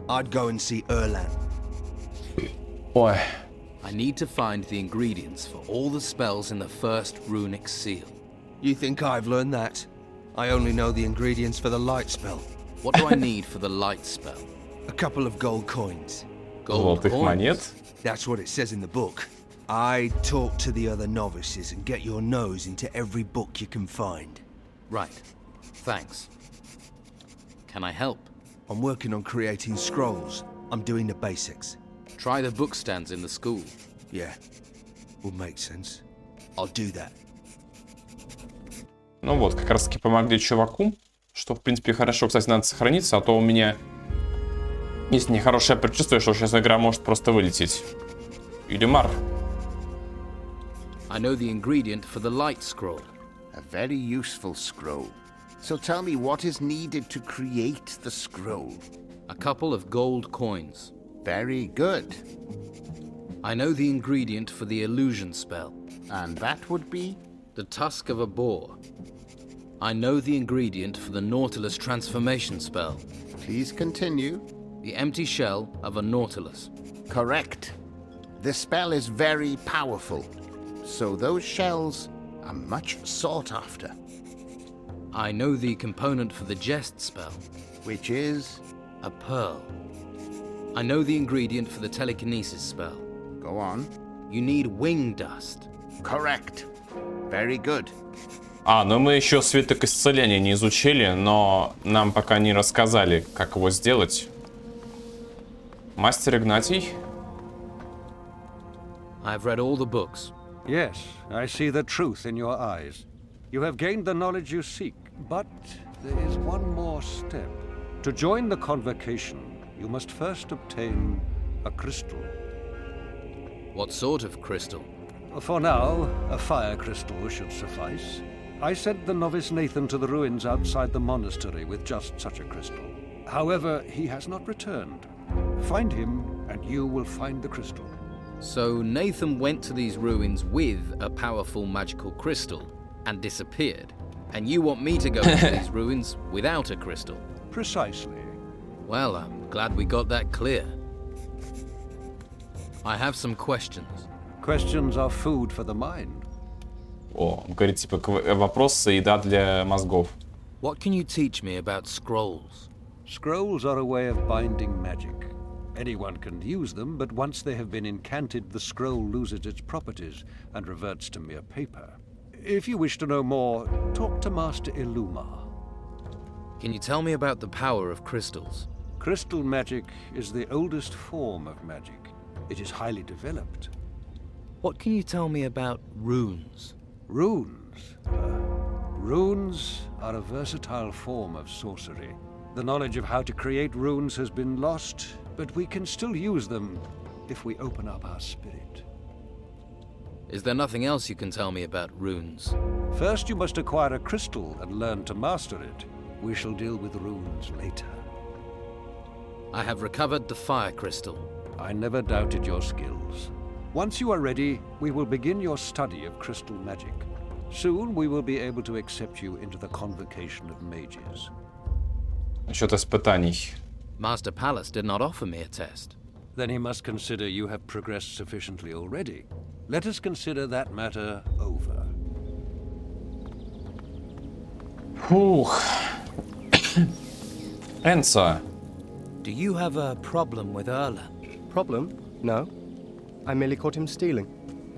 [SPEAKER 7] I'd go and see Erlan.
[SPEAKER 1] Ой.
[SPEAKER 3] I need to find the ingredients for all the spells in the first runic seal.
[SPEAKER 7] You think I've learned that? I only know the ingredients for the light spell.
[SPEAKER 3] What do I need for the light
[SPEAKER 7] A couple of gold coins.
[SPEAKER 3] Gold
[SPEAKER 1] Золотых
[SPEAKER 3] coins?
[SPEAKER 1] монет?
[SPEAKER 7] That's what it says in the book. I talk to the other novices and get your nose into every book you can find.
[SPEAKER 3] Right. Thanks. Can I help?
[SPEAKER 7] I'm working on creating scrolls. I'm doing the basics.
[SPEAKER 3] Try the book stands in the school.
[SPEAKER 7] Yeah, will make sense. I'll do that.
[SPEAKER 1] Ну вот, как раз таки помогли чуваку, что в принципе хорошо. Кстати, надо сохраниться, а то у меня есть нехорошее предчувствие, что сейчас игра может просто вылететь. Илюмар.
[SPEAKER 3] I know the ingredient for the light scroll.
[SPEAKER 8] A very useful scroll. So tell me what is needed to create the scroll.
[SPEAKER 3] A couple of gold coins.
[SPEAKER 8] Very good.
[SPEAKER 3] I know the ingredient for the illusion spell.
[SPEAKER 8] And that would be?
[SPEAKER 3] The tusk of a boar. I know the ingredient for the Nautilus transformation spell.
[SPEAKER 8] Please continue.
[SPEAKER 3] The empty shell of a Nautilus.
[SPEAKER 8] Correct. The spell is very powerful, so those shells are much sought after.
[SPEAKER 3] I know the component for the jest spell.
[SPEAKER 8] Which is?
[SPEAKER 3] A pearl. I know the ingredient for the telekinesis spell.
[SPEAKER 8] Go on.
[SPEAKER 3] You need wing dust.
[SPEAKER 8] Correct. Very good.
[SPEAKER 1] Ну мы еще свиток исцеления не изучили, но нам пока не рассказали, как его сделать. Мастер Игнатий.
[SPEAKER 5] I've read all the books.
[SPEAKER 2] Yes, I see the truth in your eyes. You have gained the knowledge you seek, but there is one more step. To join the convocation, you must first obtain a crystal.
[SPEAKER 3] What sort of crystal?
[SPEAKER 2] For now, a fire crystal should suffice. I sent the novice Nathan to the ruins outside the monastery with just such a crystal. However, he has not returned. Find him, and you will find the crystal.
[SPEAKER 3] So Nathan went to these ruins with a powerful magical crystal and disappeared. And you want me to go to these ruins without a crystal?
[SPEAKER 2] Precisely.
[SPEAKER 3] Well, I'm glad we got that clear. I have some questions.
[SPEAKER 2] Questions are food for the mind.
[SPEAKER 1] Говорит, типа, вопросы, еда для мозгов.
[SPEAKER 3] What can you teach me about scrolls?
[SPEAKER 2] Scrolls are a way of binding magic. Anyone can use them, but once they have been incanted, the scroll loses its properties and reverts to mere paper. If you wish to know more, talk to Master Illuma.
[SPEAKER 3] Can you tell me about the power of crystals?
[SPEAKER 2] Crystal magic is the oldest form of magic. It is highly developed.
[SPEAKER 3] What can you tell me about runes?
[SPEAKER 2] Runes? Runes are a versatile form of sorcery. The knowledge of how to create runes has been lost, but we can still use them if we open up our spirit.
[SPEAKER 3] Is there nothing else you can tell me about runes?
[SPEAKER 2] First, you must acquire a crystal and learn to master it. We shall deal with runes later.
[SPEAKER 3] I have recovered the fire crystal.
[SPEAKER 2] I never doubted your skills. Once you are ready, we will begin your study of crystal magic. Soon we will be able to accept you into the convocation of mages.
[SPEAKER 1] Насчет испытаний.
[SPEAKER 3] Master Palace did not offer me a test.
[SPEAKER 2] Then he must consider you have progressed sufficiently already. Let us consider that matter over.
[SPEAKER 1] Фух. Энца.
[SPEAKER 3] Do you have a problem with Erla?
[SPEAKER 4] Problem? No. I merely caught him stealing.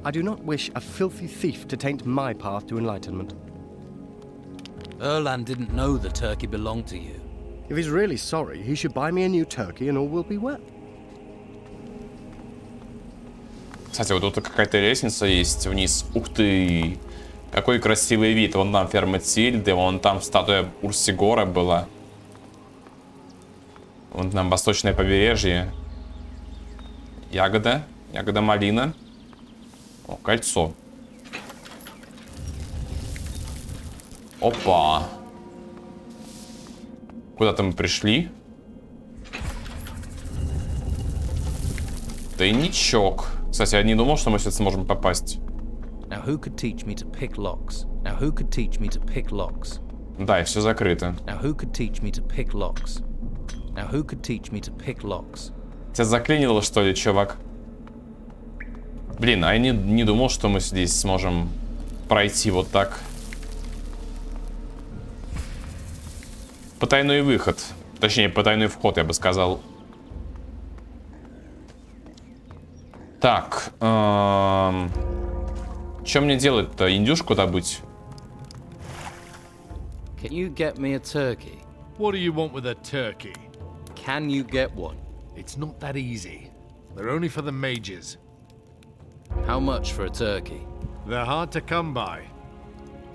[SPEAKER 4] I do not wish a filthy thief to taint my path to enlightenment.
[SPEAKER 3] Erlan didn't know the turkey belonged to you.
[SPEAKER 4] If he's really sorry, he should buy me a new turkey and all will be well.
[SPEAKER 1] Кстати, вот тут какая-то лестница есть вниз. Ух ты! Какой красивый вид. Вон там ферма Тильды, вон там статуя Урсигора была. Вон там восточное побережье. Ягода. Ягода малина. О, кольцо. Опа. Куда-то мы пришли. Тайничок. Кстати, я не думал, что мы сюда сможем попасть.
[SPEAKER 3] Now who could teach me to pick locks? Now who could teach me to pick locks?
[SPEAKER 1] Да, и все закрыто.
[SPEAKER 3] Now who could teach me to pick locks? Now who could teach me to pick locks?
[SPEAKER 1] Тебя заклинило, что ли, чувак? Блин, а я не думал, что мы здесь сможем пройти вот так. Потайной выход. Точнее, потайной вход, я бы сказал. Так. Что мне делать-то? Индюшку добыть?
[SPEAKER 3] Can you get me a turkey?
[SPEAKER 13] What do you want with a turkey?
[SPEAKER 3] Can you get one?
[SPEAKER 13] It's not that easy. They're only for the mages.
[SPEAKER 3] How much for a turkey?
[SPEAKER 13] They're hard to come by.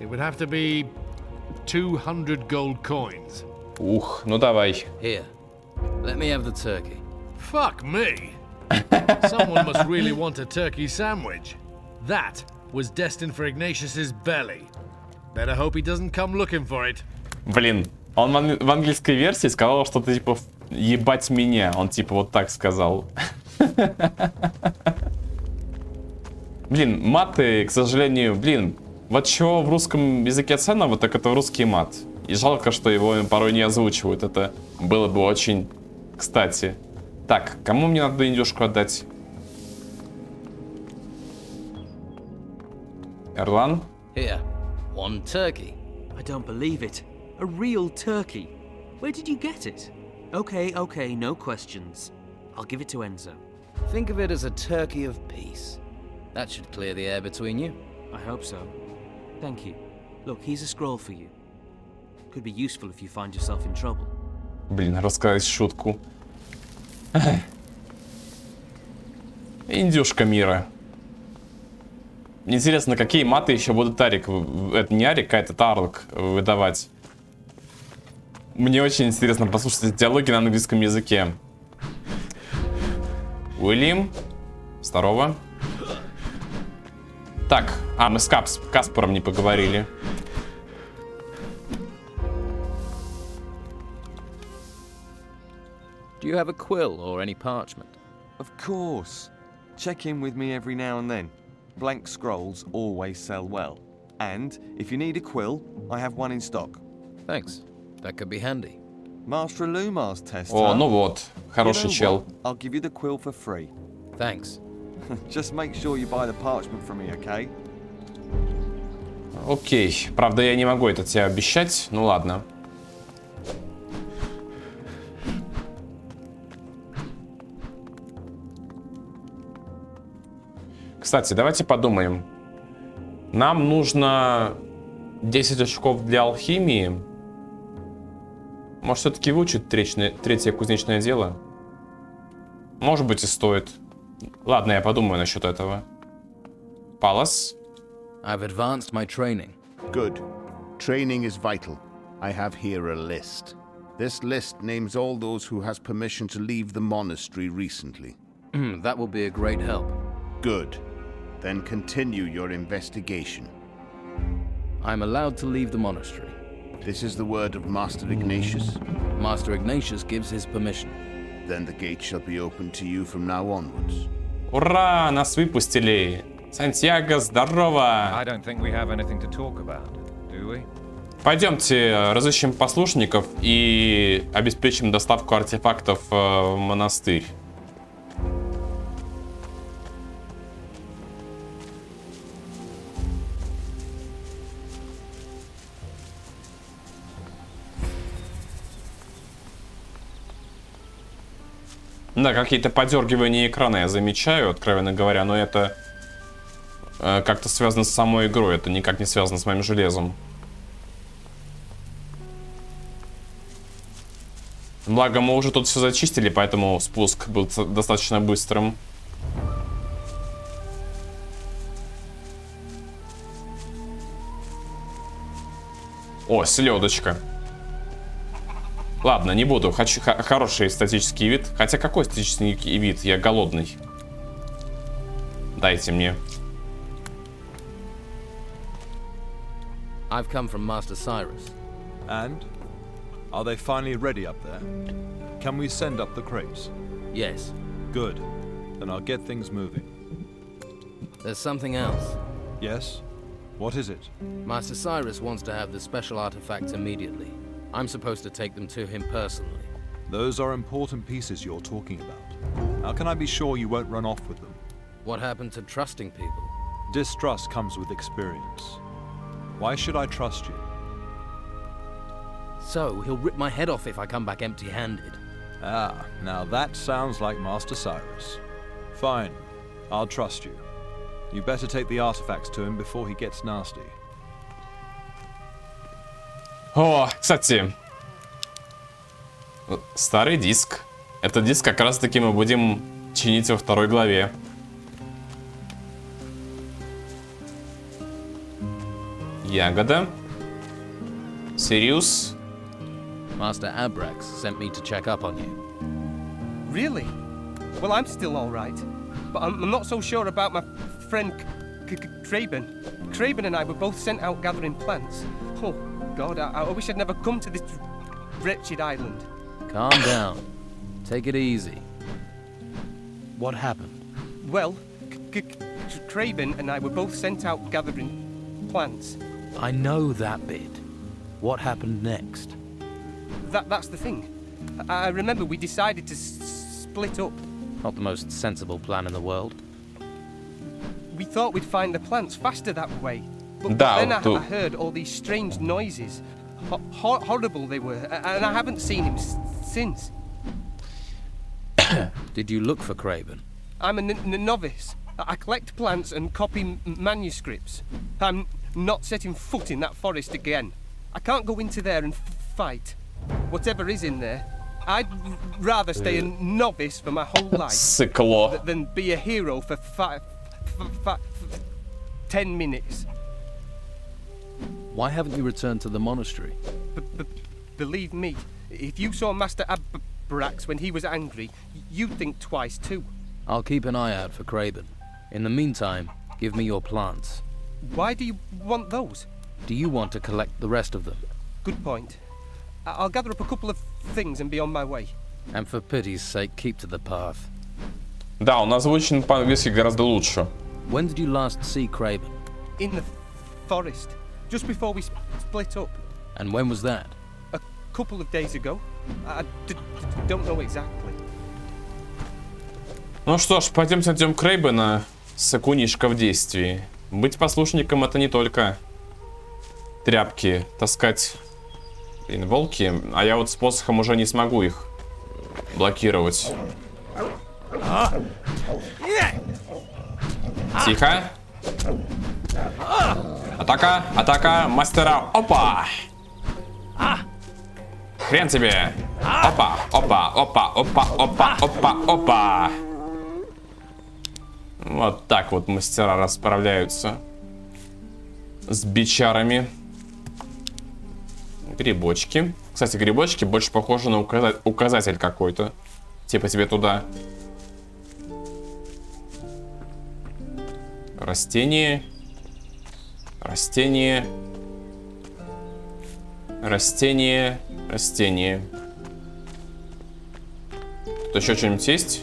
[SPEAKER 13] It would have to be 200 gold coins.
[SPEAKER 1] Ух, ну давай.
[SPEAKER 3] Here, let me have the turkey.
[SPEAKER 13] Fuck me! Someone must really want a turkey sandwich. That was destined for Ignatius's belly. Better hope he doesn't come looking for it.
[SPEAKER 1] Блин, он в английской версии сказал что-то типа ебать меня. Он типа вот так сказал. Блин, маты, к сожалению, блин. Вот чего в русском языке ценного, так это русский мат. И жалко, что его порой не озвучивают. Это было бы очень кстати. Так, кому мне надо индюшку отдать? Эрлан?
[SPEAKER 3] Here, one turkey.
[SPEAKER 5] I don't believe it. A real turkey. Where did you get it? Okay, no questions. I'll give it to Enzo.
[SPEAKER 3] Think of it as a turkey of peace. That should clear the air between you.
[SPEAKER 5] I hope so. Thank you. Look, here's a scroll for you. Could be useful if you find yourself in trouble.
[SPEAKER 1] Блин, рассказать шутку. Индюшка мира. Интересно, какие маты еще будут Арик... Это не Арик, а этот Арлок выдавать. Мне очень интересно послушать диалоги на английском языке. Уильям. Здорово. Так, мы с Каспаром не поговорили.
[SPEAKER 3] Do you have a quill or any parchment?
[SPEAKER 10] Of course. Check in with me every now and then. Blank scrolls always sell well. And if you need a quill, I have one in stock.
[SPEAKER 3] Thanks. That could be handy.
[SPEAKER 10] Master Lumar's test.
[SPEAKER 1] О, ну вот, хороший чел.
[SPEAKER 10] I'll give you the quill for free.
[SPEAKER 3] Thanks.
[SPEAKER 10] Just make sure you buy the parchment from me, okay?
[SPEAKER 1] Окей. Правда, я не могу это тебе обещать. Ну ладно. Кстати, давайте подумаем. Нам нужно 10 очков для алхимии. Может, все-таки выучить третье кузнечное дело? Может быть, и стоит. Ладно, я подумаю насчет этого. Палас?
[SPEAKER 3] I've advanced my training.
[SPEAKER 8] Good. Training is vital. I have here a list. This list names all those who has permission to leave the monastery recently.
[SPEAKER 3] That will be a great help.
[SPEAKER 8] Good. Then continue your investigation.
[SPEAKER 3] I'm allowed to leave the monastery.
[SPEAKER 8] This is the word of Master Ignatius.
[SPEAKER 3] Master Ignatius gives his permission.
[SPEAKER 8] Then the gate shall be open to you from now onwards.
[SPEAKER 1] Ура, нас выпустили. Сантьяго, здорово.
[SPEAKER 9] I don't think we have anything to talk about, do we?
[SPEAKER 1] Пойдемте разыщем послушников и обеспечим доставку артефактов в монастырь. Да, какие-то подергивания экрана я замечаю, откровенно говоря, но это как-то связано с самой игрой, это никак не связано с моим железом. Благо, мы уже тут все зачистили, поэтому спуск был достаточно быстрым. О, селедочка. Ладно, не буду. Хочу хороший эстетический вид. Хотя какой эстетический вид? Я голодный. Дайте мне.
[SPEAKER 3] I've come from Master Cyrus.
[SPEAKER 14] And? Are they finally ready up there? Can we send up the crates?
[SPEAKER 3] Yes.
[SPEAKER 14] Good. Then I'll get things moving.
[SPEAKER 3] There's something else.
[SPEAKER 14] Yes? What is it?
[SPEAKER 3] Master Cyrus wants to have the special artifacts immediately. I'm supposed to take them to him personally.
[SPEAKER 14] Those are important pieces you're talking about. How can I be sure you won't run off with them?
[SPEAKER 3] What happened to trusting people?
[SPEAKER 14] Distrust comes with experience. Why should I trust you?
[SPEAKER 3] So, he'll rip my head off if I come back empty-handed.
[SPEAKER 14] Ah, now that sounds like Master Cyrus. Fine. I'll trust you. You better take the artifacts to him before he gets nasty.
[SPEAKER 1] О, кстати, старый диск. Этот диск как раз таки мы будем чинить во 2 главе. Ягода. Сириус.
[SPEAKER 3] Master Abraks sent me to check up on you.
[SPEAKER 15] Really? Well, I'm still all right, but I'm not so sure about my friend Craben. Craben and I were both sent out gathering plants. Oh, God, I wish I'd never come to this wretched island.
[SPEAKER 3] Calm down. Take it easy. What happened?
[SPEAKER 15] Well, Craben and I were both sent out gathering plants.
[SPEAKER 3] I know that bit. What happened next?
[SPEAKER 15] That's the thing. I remember we decided to split up.
[SPEAKER 3] Not the most sensible plan in the world.
[SPEAKER 15] We thought we'd find the plants faster that way. But
[SPEAKER 1] Да,
[SPEAKER 15] then I heard all these strange noises. Horrible they were, and I haven't seen him since.
[SPEAKER 3] Did you look for Craben?
[SPEAKER 15] I'm a novice. I collect plants and copy manuscripts. I'm not setting foot in that forest again. I can't go into there and fight. Whatever is in there, I'd rather stay a novice for my whole life than be a hero for 10 minutes.
[SPEAKER 3] Why haven't you returned to the monastery?
[SPEAKER 15] Believe me, if you saw Master Abraksa when he was angry, you'd think twice too.
[SPEAKER 3] I'll keep an eye out for Craben. In the meantime, give me your plants.
[SPEAKER 15] Why do you want those?
[SPEAKER 3] Do you want to collect the rest of them?
[SPEAKER 15] Good point. I'll gather up a couple of things and be on my way.
[SPEAKER 3] And for pity's sake, keep to the path.
[SPEAKER 1] Да, он озвучен по-английски гораздо лучше.
[SPEAKER 3] When did you last see Craben?
[SPEAKER 15] In the forest, just before we split up.
[SPEAKER 3] And when was that?
[SPEAKER 15] A couple of days ago. I don't know exactly.
[SPEAKER 1] Ну что ж, пойдемте найдем Крейбена, сыкунишка в действии. Быть послушником — это не только тряпки таскать. Блин, волки. А я вот с посохом уже не смогу их блокировать. Тихо. Атака, атака, мастера. Опа! Хрен тебе. Опа, опа, опа, опа, опа, опа, опа. Вот так вот мастера расправляются с бичарами. Грибочки. Кстати, грибочки больше похожи на указатель какой-то. Типа тебе туда. Растение. Растение. Растение. Растение. Тут еще что-нибудь есть?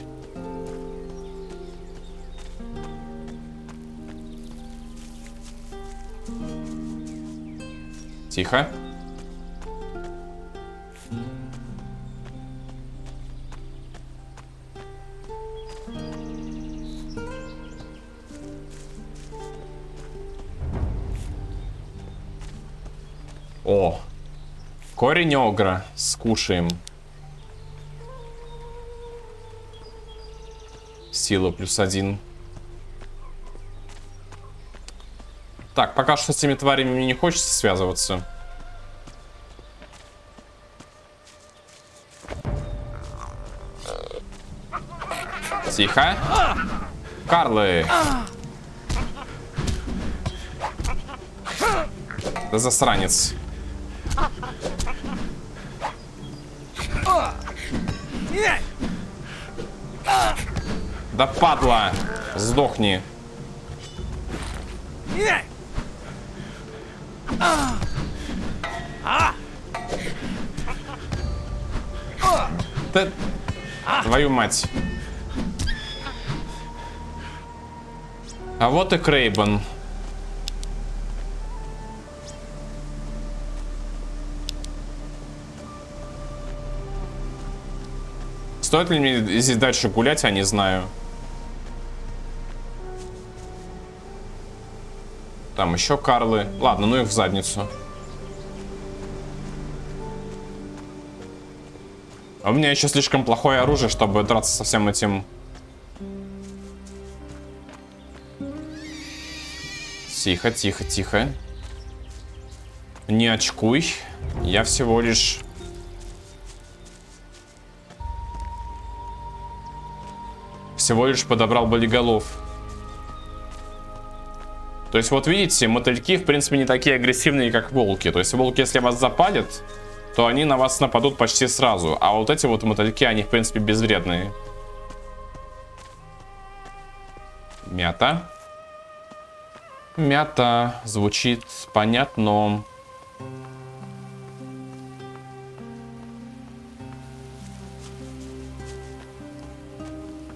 [SPEAKER 1] Тихо. О, корень огра. Скушаем. Сила +1. Так, пока что с этими тварями мне не хочется связываться. Тихо. Карлы. Да засранец. Да падла. Сдохни. Да... Твою мать. А вот и Крейбен. Стоит ли мне здесь дальше гулять, я не знаю. Там еще Карлы. Ладно, ну их в задницу. А у меня еще слишком плохое оружие, чтобы драться со всем этим Тихо, тихо, тихо. Не очкуй. Я всего лишь... подобрал болиголов. То есть, вот видите, мотыльки, в принципе, не такие агрессивные, как волки. То есть, волки, если вас запалят, то они на вас нападут почти сразу. А вот эти вот мотыльки, они, в принципе, безвредные. Мята. Мята. Звучит понятно.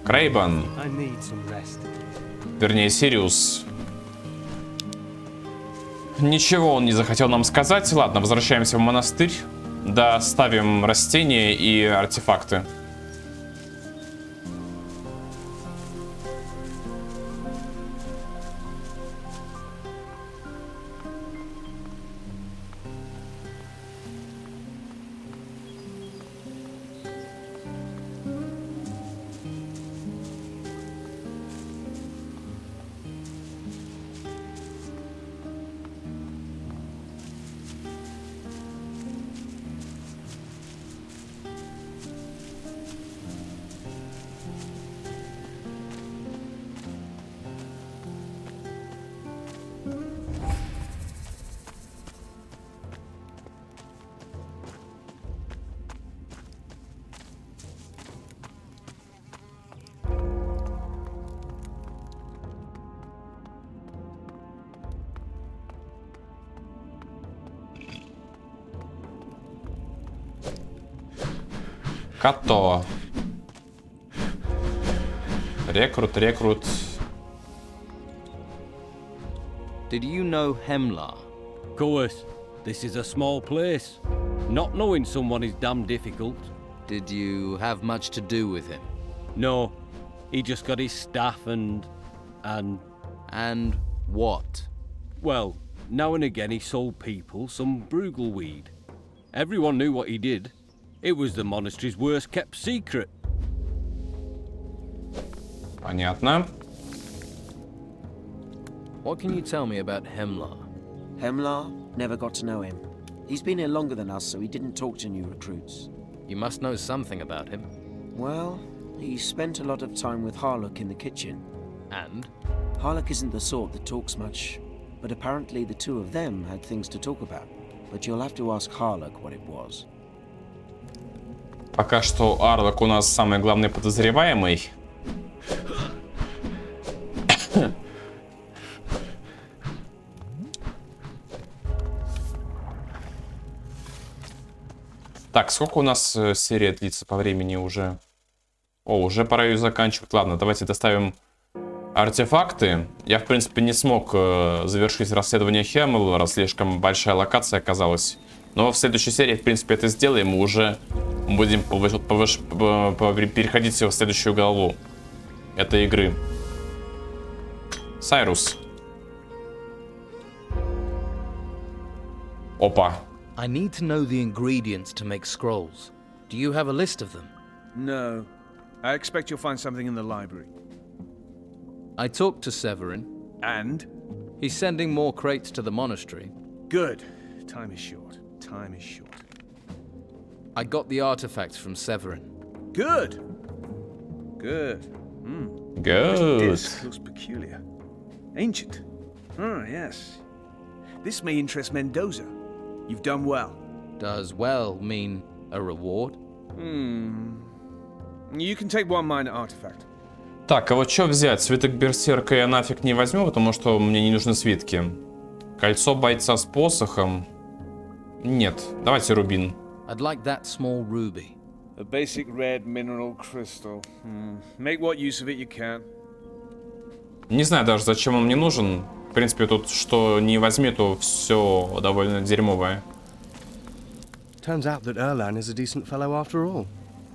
[SPEAKER 1] Крейбан. Вернее, Сириус. Ничего он не захотел нам сказать. Ладно, возвращаемся в монастырь. Да, ставим растения и артефакты. Като. Рекрут.
[SPEAKER 16] Did you know Hemlar?
[SPEAKER 17] Of course. This is a small place. Not knowing someone is damn difficult.
[SPEAKER 16] Did you have much to do with him?
[SPEAKER 17] No. He just got his staff and
[SPEAKER 16] what?
[SPEAKER 17] Well, now and again he sold people some brugelweed. Everyone knew what he did. It was the monastery's worst kept secret.
[SPEAKER 1] Понятно.
[SPEAKER 16] What can you tell me about Hemlar?
[SPEAKER 18] Hemlar? Never got to know him. He's been here longer than us, so he didn't talk to new recruits.
[SPEAKER 16] You must know something about him.
[SPEAKER 18] Well, he spent a lot of time with Harlock in the kitchen.
[SPEAKER 16] And?
[SPEAKER 18] Harlock isn't the sort that talks much, but apparently the two of them had things to talk about. But you'll have to ask Harlock what it was.
[SPEAKER 1] Пока что Арлок у нас самый главный подозреваемый. Так, сколько у нас серия длится по времени уже? О, уже пора ее заканчивать. Ладно, давайте доставим артефакты. Я, в принципе, не смог завершить расследование Хеммела, раз слишком большая локация оказалась. Но в следующей серии, в принципе, это сделаем. Мы уже будем переходить в следующую главу этой игры. Сайрус. Опа.
[SPEAKER 3] I need to know the ingredients to make scrolls. Do you have a list of them?
[SPEAKER 6] No. I expect you'll find something in the library.
[SPEAKER 3] I talked to Severin.
[SPEAKER 6] And?
[SPEAKER 3] He's sending more crates to the monastery.
[SPEAKER 6] Good. Time is short. Time is short.
[SPEAKER 3] I got the artifacts from Severin.
[SPEAKER 6] Good. Good.
[SPEAKER 1] Good.
[SPEAKER 6] This disc looks peculiar. Ancient. Ah, yes. This may interest Mendoza. You've done well.
[SPEAKER 3] Does well mean a reward?
[SPEAKER 6] You can take one minor artifact.
[SPEAKER 1] Так, а вот что взять? Свиток берсерка я нафиг не возьму, потому что мне не нужны свитки. Кольцо бойца с посохом. Нет, давайте рубин.
[SPEAKER 3] I'd like that small ruby.
[SPEAKER 6] A basic red mineral crystal. Make what use of it you can.
[SPEAKER 1] Не знаю даже, зачем он мне нужен. В принципе, тут что не возьми, то все довольно дерьмовое.
[SPEAKER 4] Turns out that Erlan is a decent fellow after all.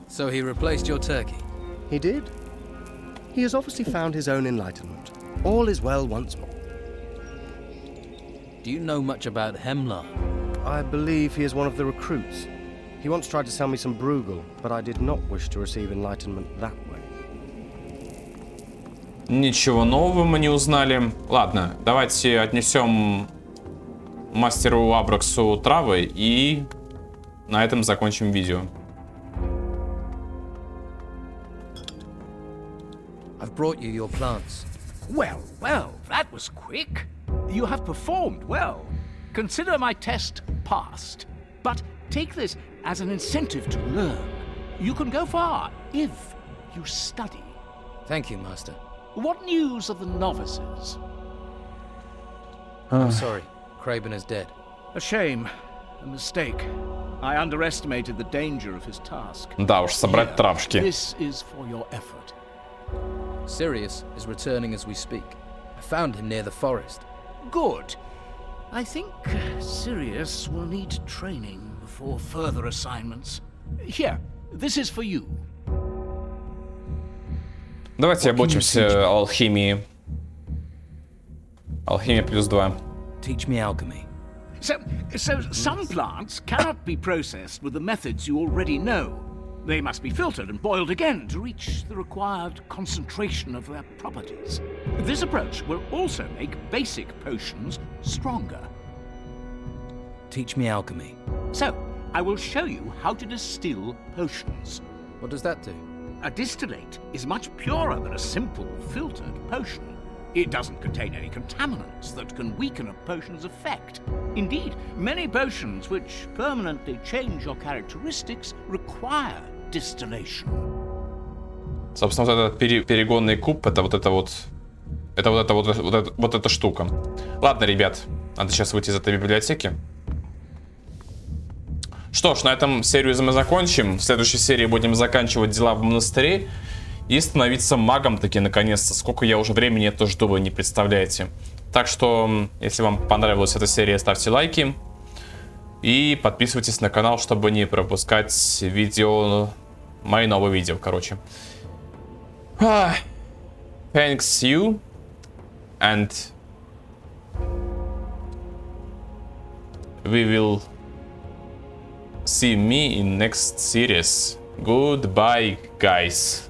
[SPEAKER 3] So he replaced your turkey?
[SPEAKER 4] He did. He has obviously found his own enlightenment. All is well once more.
[SPEAKER 3] Do you know much about Hemlar?
[SPEAKER 4] I believe he is one of the recruits. He once tried to sell me some Bruegel, but I did not wish to receive enlightenment that way.
[SPEAKER 1] Ничего нового мы не узнали. Ладно, давайте отнесем мастеру Абраксу травы и на этом закончим видео.
[SPEAKER 3] I've brought you your plants.
[SPEAKER 12] Well, well, that was quick. You have performed well. Consider my test passed. But take this as an incentive to learn. You can go far if you study.
[SPEAKER 3] Thank you, Master.
[SPEAKER 12] What news of the novices?
[SPEAKER 3] I'm sorry. Craven is dead.
[SPEAKER 12] A shame. A mistake. I underestimated the danger of his task.
[SPEAKER 1] Да уж, собрать травушки.
[SPEAKER 12] This is for your effort.
[SPEAKER 3] Sirius is returning as we speak. I found him near the forest.
[SPEAKER 12] Good. I think Sirius will need training before further assignments. Here, this is for you.
[SPEAKER 1] Давайте обучимся алхимии. Алхимия +2.
[SPEAKER 3] Teach me alchemy.
[SPEAKER 12] So some plants cannot be processed with the methods you already know. They must be filtered and boiled again to reach the required concentration of their properties. This approach will also make basic potions stronger.
[SPEAKER 3] Teach me alchemy.
[SPEAKER 12] So, I will show you how to distill potions.
[SPEAKER 3] What does that do?
[SPEAKER 12] A distillate is much purer than a simple filtered potion. It doesn't contain any contaminants that can weaken a potion's effect. Indeed, many potions which permanently change your characteristics require distillation.
[SPEAKER 1] Собственно, вот этот перегонный куб, это вот эта штука. Ладно, ребят, надо сейчас выйти из этой библиотеки. Что ж, на этом серию мы закончим. В следующей серии будем заканчивать дела в монастыре и становиться магом таки наконец-то. Сколько я уже времени это жду, вы не представляете. Так что, если вам понравилась эта серия, ставьте лайки и подписывайтесь на канал, чтобы не пропускать видео, мои новые видео, короче. Thanks you and we will see me in next series. Goodbye, guys.